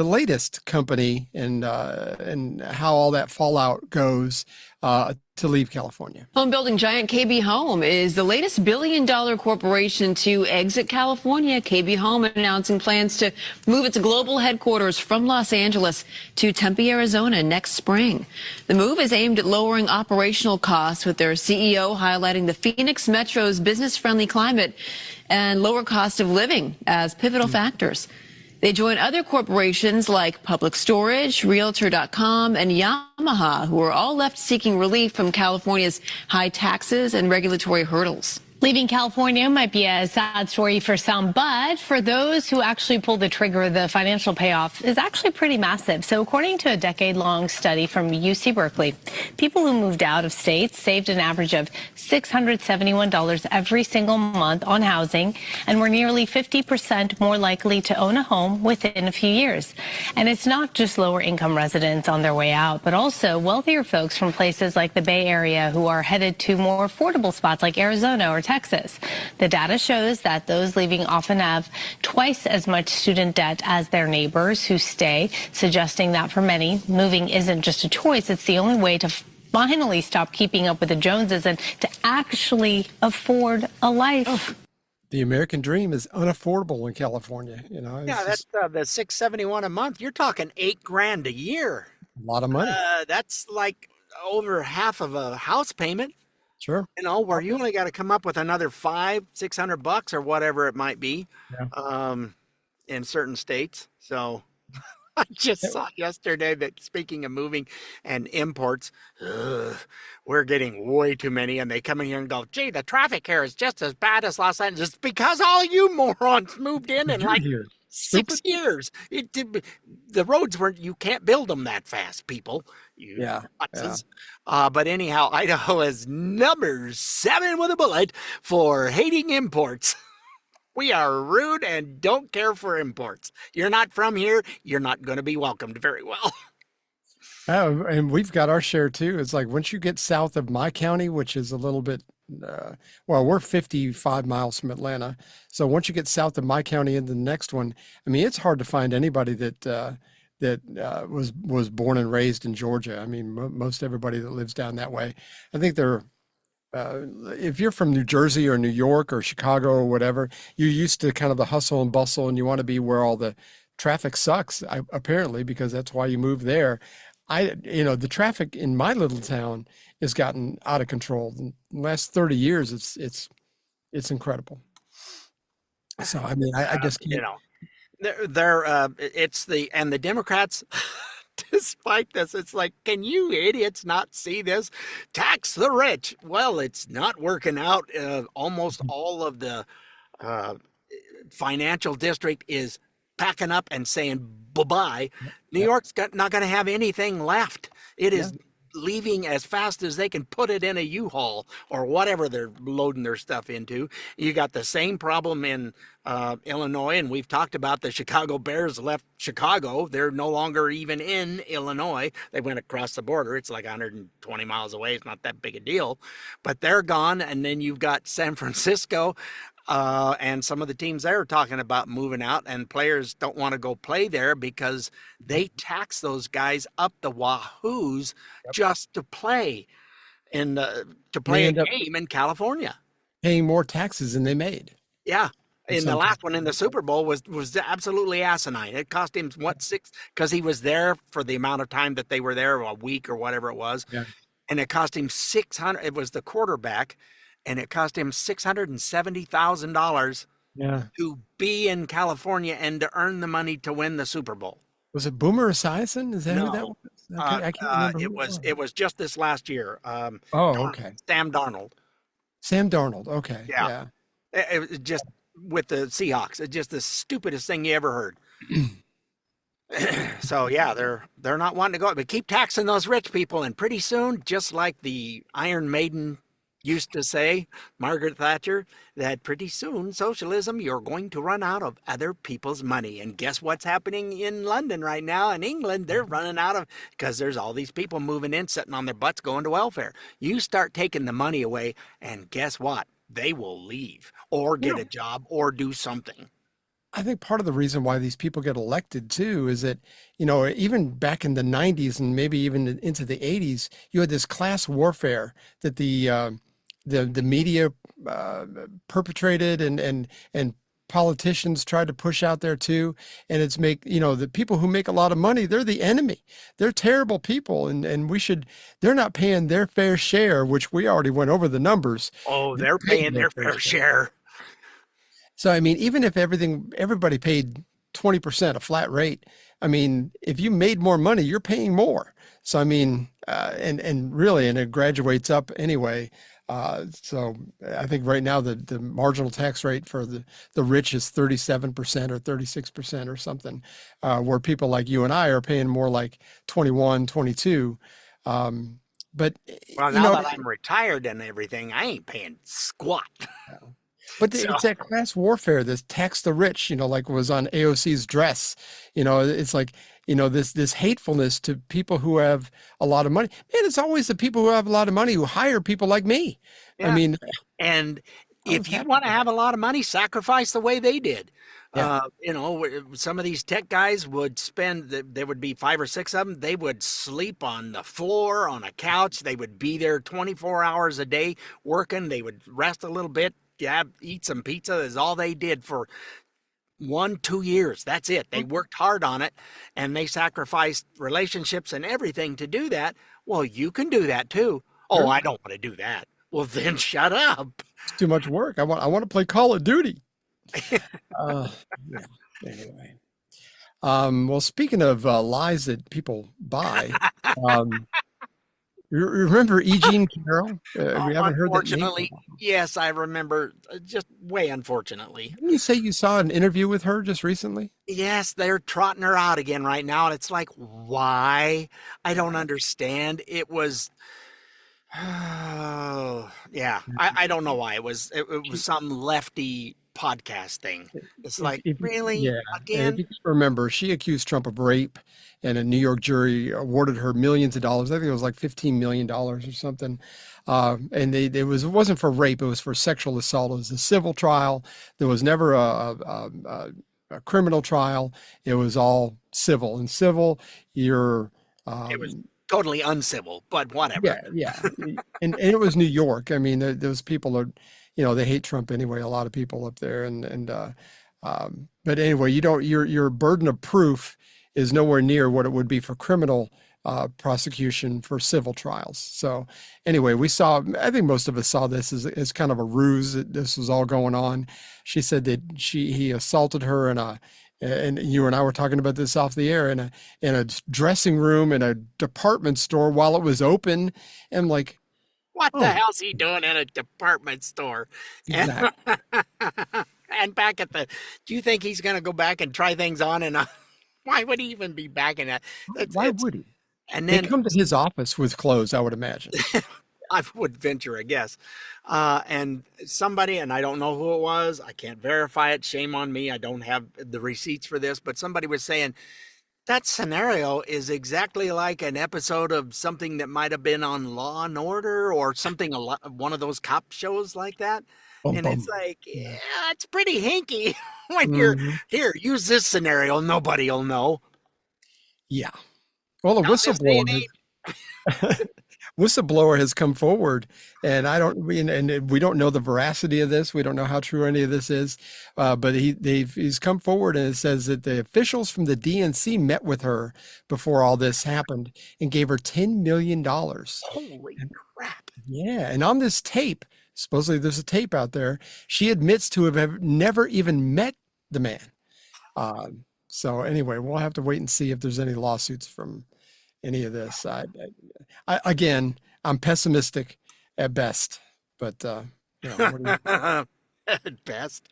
latest company and how all that fallout goes to leave California. Home building giant KB Home is the latest billion-dollar corporation to exit California. KB Home announcing plans to move its global headquarters from Los Angeles to Tempe, Arizona next spring. The move is aimed at lowering operational costs, with their CEO highlighting the Phoenix Metro's business-friendly climate and lower cost of living as pivotal factors. They join other corporations like Public Storage, Realtor.com, and Yamaha, who are all left seeking relief from California's high taxes and regulatory hurdles. Leaving California might be a sad story for some, but for those who actually pull the trigger, the financial payoff is actually pretty massive. So according to a decade-long study from UC Berkeley, people who moved out of state saved an average of $671 every single month on housing and were nearly 50% more likely to own a home within a few years. And it's not just lower-income residents on their way out, but also wealthier folks from places like the Bay Area who are headed to more affordable spots like Arizona or Texas. The data shows that those leaving often have twice as much student debt as their neighbors who stay, suggesting that for many, moving isn't just a choice, it's the only way to finally stop keeping up with the Joneses and to actually afford a life. The American dream is unaffordable in California. Yeah, that's the $671 a month. You're talking $8,000 a year. A lot of money. That's like over half of a house payment. Sure. Where you only got to come up with another $500-600 or whatever it might be, in certain states. So I just saw yesterday that, speaking of moving and imports, we're getting way too many, and they come in here and go, gee, the traffic here is just as bad as Los Angeles. It's because all you morons moved in like 6 years. The roads weren't, you can't build them that fast, people. But anyhow, Idaho is number 7 with a bullet for hating imports. We are rude and don't care for imports. You're not from here, you're not going to be welcomed very well. And we've got our share too. It's like once you get south of my county, which is a little bit, we're 55 miles from Atlanta. So once you get south of my county into the next one, I mean, it's hard to find anybody that was born and raised in Georgia. I mean, most everybody that lives down that way, I think they're, if you're from New Jersey or New York or Chicago or whatever, you're used to kind of the hustle and bustle, and you want to be where all the traffic sucks, apparently, because that's why you move there. The traffic in my little town has gotten out of control. In the last 30 years, it's incredible. So, I mean, I just can't. The Democrats, despite this, it's like, can you idiots not see this? Tax the rich. Well, it's not working out. Almost all of the financial district is packing up and saying bye-bye. New York's not going to have anything left. It is leaving as fast as they can put it in a U-Haul or whatever they're loading their stuff into. You got the same problem in Illinois, and we've talked about the Chicago Bears left Chicago. They're no longer even in Illinois. They went across the border. It's like 120 miles away. It's not that big a deal, but they're gone. And then you've got San Francisco, and some of the teams there are talking about moving out, and players don't want to go play there because they tax those guys up the wahoos just to play a game in California. Paying more taxes than they made. Yeah. In the last one in the Super Bowl was absolutely asinine. It cost him because he was there for the amount of time that they were there, a week or whatever it was. Yeah. And it cost him it was the quarterback, and it cost him $670,000 to be in California and to earn the money to win the Super Bowl. Was it Boomer Esiason? Is that who that was? I can't remember. It was just this last year. Okay. Sam Darnold. Sam Darnold. Okay. Yeah. It was just with the Seahawks. It's just the stupidest thing you ever heard. So yeah, they're not wanting to go, but keep taxing those rich people, and pretty soon, just like the Iron Maiden used to say, Margaret Thatcher, that pretty soon, socialism, you're going to run out of other people's money. And guess what's happening in London right now? In England, they're running out of, because there's all these people moving in, sitting on their butts, going to welfare. You start taking the money away, and guess what? They will leave or get a job or do something. I think part of the reason why these people get elected too is that, even back in the 90s and maybe even into the 80s, you had this class warfare that the media perpetrated and politicians tried to push out there too. And it's the people who make a lot of money, they're the enemy. They're terrible people. And they're not paying their fair share, which we already went over the numbers. Oh, they're paying their fair share. So, I mean, even if everybody paid 20% a flat rate, I mean, if you made more money, you're paying more. So, I mean, and it graduates up anyway. So I think right now the marginal tax rate for the rich is 37% or 36% or something, where people like you and I are paying more like 21, 22. But well, now that I'm retired and everything, I ain't paying squat. But it's that class warfare, this tax the rich, like was on AOC's dress. It's like, this hatefulness to people who have a lot of money. Man, it's always the people who have a lot of money who hire people like me. Yeah. I mean, and if you want to have a lot of money, sacrifice the way they did. Yeah. Some of these tech guys would there would be 5 or 6 of them. They would sleep on the floor, on a couch. They would be there 24 hours a day working. They would rest a little bit, eat some pizza. Is all they did for 1-2 years. That's it. They worked hard on it, and they sacrificed relationships and everything to do that. Well, you can do that too. Oh, I don't want to do that. Well, then shut up. It's too much work. I want to play Call of Duty. Anyway. Well, speaking of lies that people buy, you remember E. Jean Carroll? We haven't heard that name. Unfortunately, yes, I remember. Just way unfortunately. Didn't you say you saw an interview with her just recently? Yes, they're trotting her out again right now, and it's like, why? I don't understand. It was. Oh, yeah, I don't know why. It was some lefty podcast thing. It's like, really? Yeah. Again? If you remember, she accused Trump of rape, and a New York jury awarded her millions of dollars. I think it was like $15 million or something. And it wasn't for rape. It was for sexual assault. It was a civil trial. There was never a criminal trial. It was all civil. And civil, you're... it was totally uncivil, but whatever. Yeah. and it was New York. I mean, those people are... they hate Trump anyway, a lot of people up there. But anyway, your burden of proof is nowhere near what it would be for criminal prosecution for civil trials. So anyway, I think most of us saw this as kind of a ruse that this was all going on. She said that he assaulted her and you and I were talking about this off the air in a dressing room in a department store while it was open. And like, what the hell's he doing in a department store? Exactly. And back at do you think he's going to go back and try things on? And why would he even be back in that? Why would he? And then they come to his office with clothes, I would imagine. I would venture a guess. And somebody, and I don't know who it was, I can't verify it. Shame on me. I don't have the receipts for this, but somebody was saying, that scenario is exactly like an episode of something that might have been on Law and Order or something, one of those cop shows like that. And it's like, yeah, it's pretty hinky when you're here. Use this scenario. Nobody will know. Yeah. Well, the whistleblower has come forward, and we don't know the veracity of this. We don't know how true any of this is, but he's come forward, and it says that the officials from the DNC met with her before all this happened and gave her $10 million. Holy crap! Yeah, and on this tape, supposedly there's a tape out there. She admits to have never even met the man. So anyway, we'll have to wait and see if there's any lawsuits from any of this. Again, I'm pessimistic at best, but at best,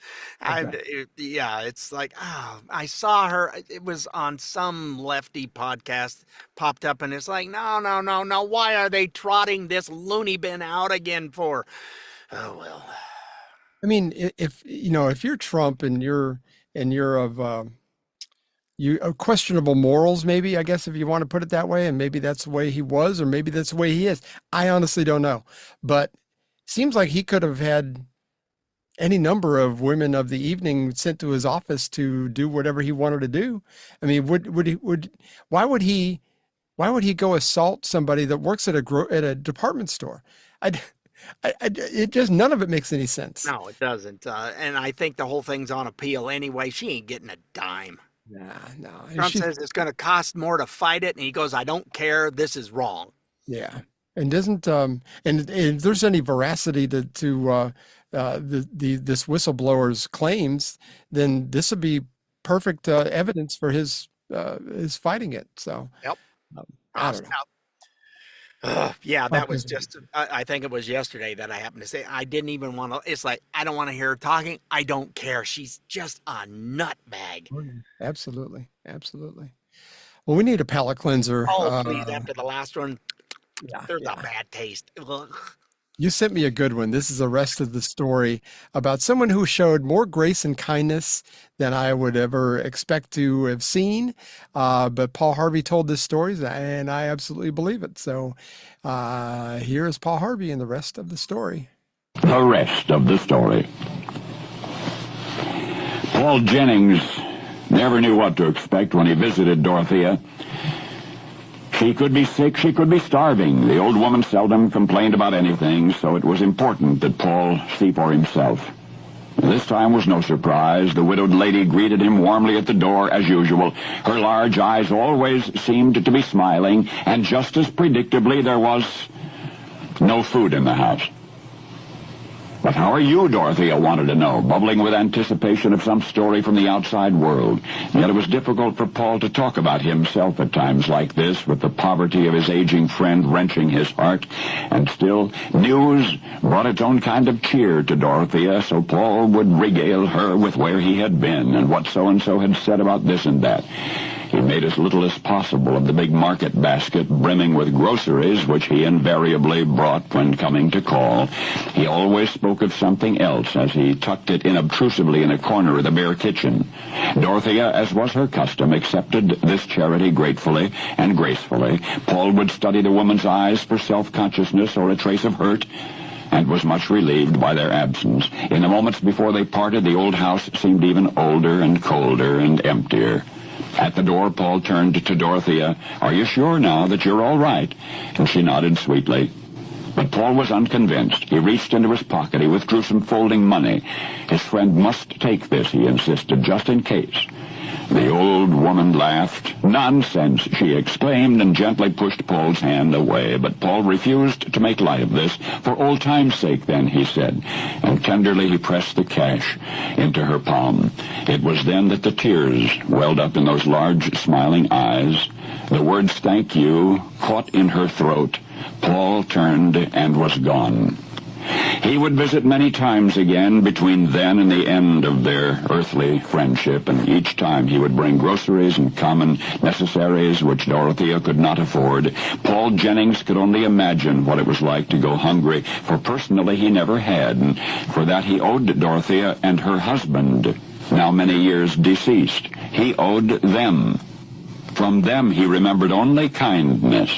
it's like, I saw her. It was on some lefty podcast, popped up, and it's like, no. Why are they trotting this loony bin out again for? Oh well. I mean, if you're Trump and you're of questionable morals, maybe, I guess, if you want to put it that way, and maybe that's the way he was, or maybe that's the way he is. I honestly don't know, but seems like he could have had any number of women of the evening sent to his office to do whatever he wanted to do. I mean, why would he go assault somebody that works at a department store? It just, none of it makes any sense. No, it doesn't. And I think the whole thing's on appeal anyway. She ain't getting a dime. No. Trump says it's going to cost more to fight it, and he goes, "I don't care. This is wrong." Yeah, and doesn't and if there's any veracity to this whistleblower's claims, then this would be perfect evidence for his fighting it. So, yep. I don't know. Yeah, that was just, I think it was yesterday that I happened to say, I didn't even want to, it's like, I don't want to hear her talking. I don't care. She's just a nutbag. Absolutely. Well, we need a palate cleanser. Oh, please, after the last one, there's a bad taste. Ugh. You sent me a good one. This is the rest of the story about someone who showed more grace and kindness than I would ever expect to have seen. But Paul Harvey told this story, and I absolutely believe it. So here is Paul Harvey and the rest of the story. The rest of the story. Paul Jennings never knew what to expect when he visited Dorothea. She could be sick, she could be starving. The old woman seldom complained about anything, so it was important that Paul see for himself. This time was no surprise. The widowed lady greeted him warmly at the door as usual. Her large eyes always seemed to be smiling, and just as predictably there was no food in the house. "But how are you?" Dorothea wanted to know, bubbling with anticipation of some story from the outside world. Yet it was difficult for Paul to talk about himself at times like this, with the poverty of his aging friend wrenching his heart. And still, news brought its own kind of cheer to Dorothea, so Paul would regale her with where he had been and what so-and-so had said about this and that. He made as little as possible of the big market basket brimming with groceries, which he invariably brought when coming to call. He always spoke of something else as he tucked it unobtrusively in a corner of the bare kitchen. Dorothea, as was her custom, accepted this charity gratefully and gracefully. Paul would study the woman's eyes for self-consciousness or a trace of hurt, and was much relieved by their absence. In the moments before they parted, the old house seemed even older and colder and emptier. At the door, Paul turned to Dorothea. "Are you sure now that you're all right?" And she nodded sweetly. But Paul was unconvinced. He reached into his pocket. He withdrew some folding money. His friend must take this, he insisted, just in case. The old woman laughed. "Nonsense," she exclaimed, and gently pushed Paul's hand away. But Paul refused to make light of this. "For old time's sake, then," he said, and tenderly he pressed the cash into her palm. It was then that the tears welled up in those large, smiling eyes. The words "thank you" caught in her throat. Paul turned and was gone. He would visit many times again between then and the end of their earthly friendship, and each time he would bring groceries and common necessaries which Dorothea could not afford. Paul Jennings could only imagine what it was like to go hungry, for personally he never had, and for that he owed Dorothea and her husband, now many years deceased. He owed them. From them he remembered only kindness.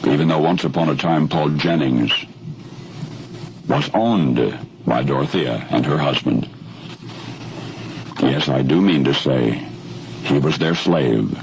Even though once upon a time Paul Jennings was owned by Dorothea and her husband. Yes, I do mean to say he was their slave.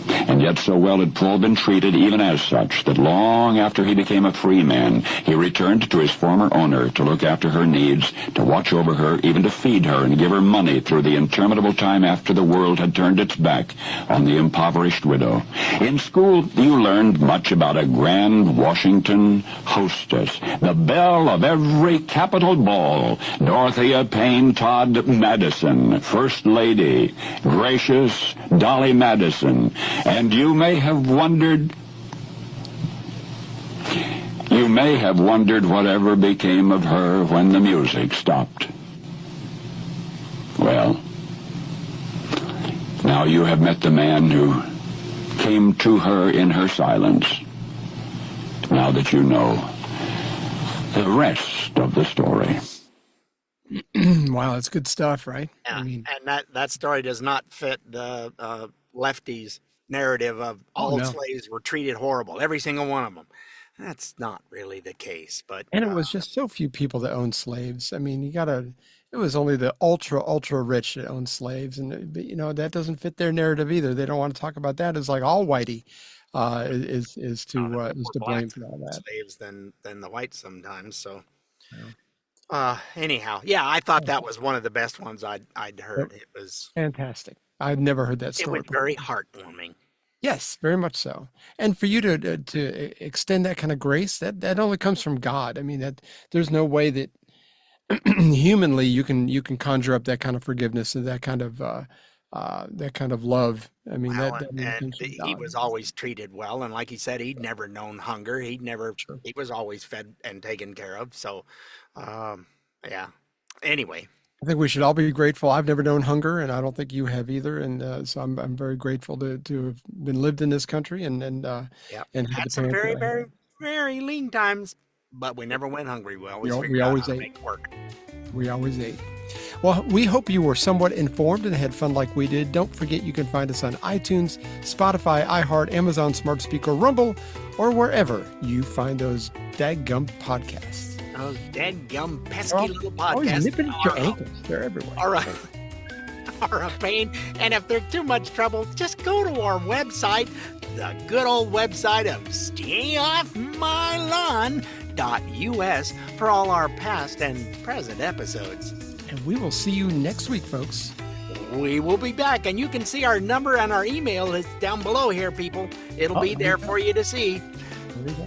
And yet so well had Paul been treated, even as such, that long after he became a free man, he returned to his former owner to look after her needs, to watch over her, even to feed her and give her money through the interminable time after the world had turned its back on the impoverished widow. In school, you learned much about a grand Washington hostess, the belle of every Capitol ball, Dorothea Payne Todd Madison, First Lady, gracious Dolly Madison. And you may have wondered whatever became of her when the music stopped. Well, now you have met the man who came to her in her silence. Now that you know the rest of the story. Wow, that's good stuff, right? Yeah, and that story does not fit the lefties' narrative of all slaves were treated horrible, every single one of them. That's not really the case, but And it was just so few people that owned slaves. I mean, it was only the ultra rich that owned slaves. And, but, that doesn't fit their narrative either. They don't want to talk about that. It's like all whitey is to blame for all that. Slaves than the whites sometimes. So, anyhow, yeah, I thought that was one of the best ones I'd heard. It was fantastic. I'd never heard that story. It was very heartwarming. Yes, very much so. And for you to extend that kind of grace, that only comes from God. I mean, that there's no way that humanly you can conjure up that kind of forgiveness and that kind of love. I mean, he was always treated well, and like he said, he'd never known hunger. He was always fed and taken care of. So, yeah. Anyway. I think we should all be grateful. I've never known hunger, and I don't think you have either. And so I'm very grateful to have been lived in this country and had some very, very, very lean times, but we never went hungry. We always figured out how to make it work. We always ate. Well, we hope you were somewhat informed and had fun like we did. Don't forget you can find us on iTunes, Spotify, iHeart, Amazon Smart Speaker, Rumble, or wherever you find those dadgum podcasts. Those dadgum pesky little podcasts. Always nipping at your ankles. They're everywhere. All right. Are a pain. And if they're too much trouble, just go to our website, the good old website of StayOffMyLawn.us for all our past and present episodes. And we will see you next week, folks. We will be back, and you can see our number and our email is down below here, people. It'll be there for you to see. There we go.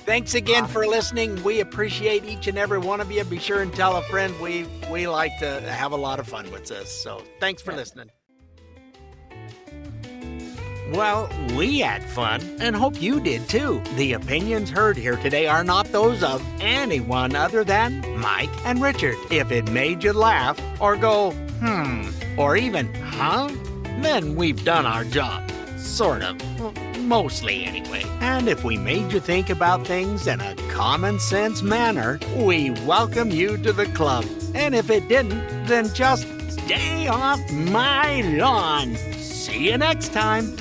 Thanks again for listening. We appreciate each and every one of you. Be sure and tell a friend. We like to have a lot of fun with this. So thanks for listening. Well, we had fun and hope you did too. The opinions heard here today are not those of anyone other than Mike and Richard. If it made you laugh or go, or even, then we've done our job. Sort of. Mostly anyway. And if we made you think about things in a common sense manner, we welcome you to the club. And if it didn't, then just stay off my lawn. See you next time.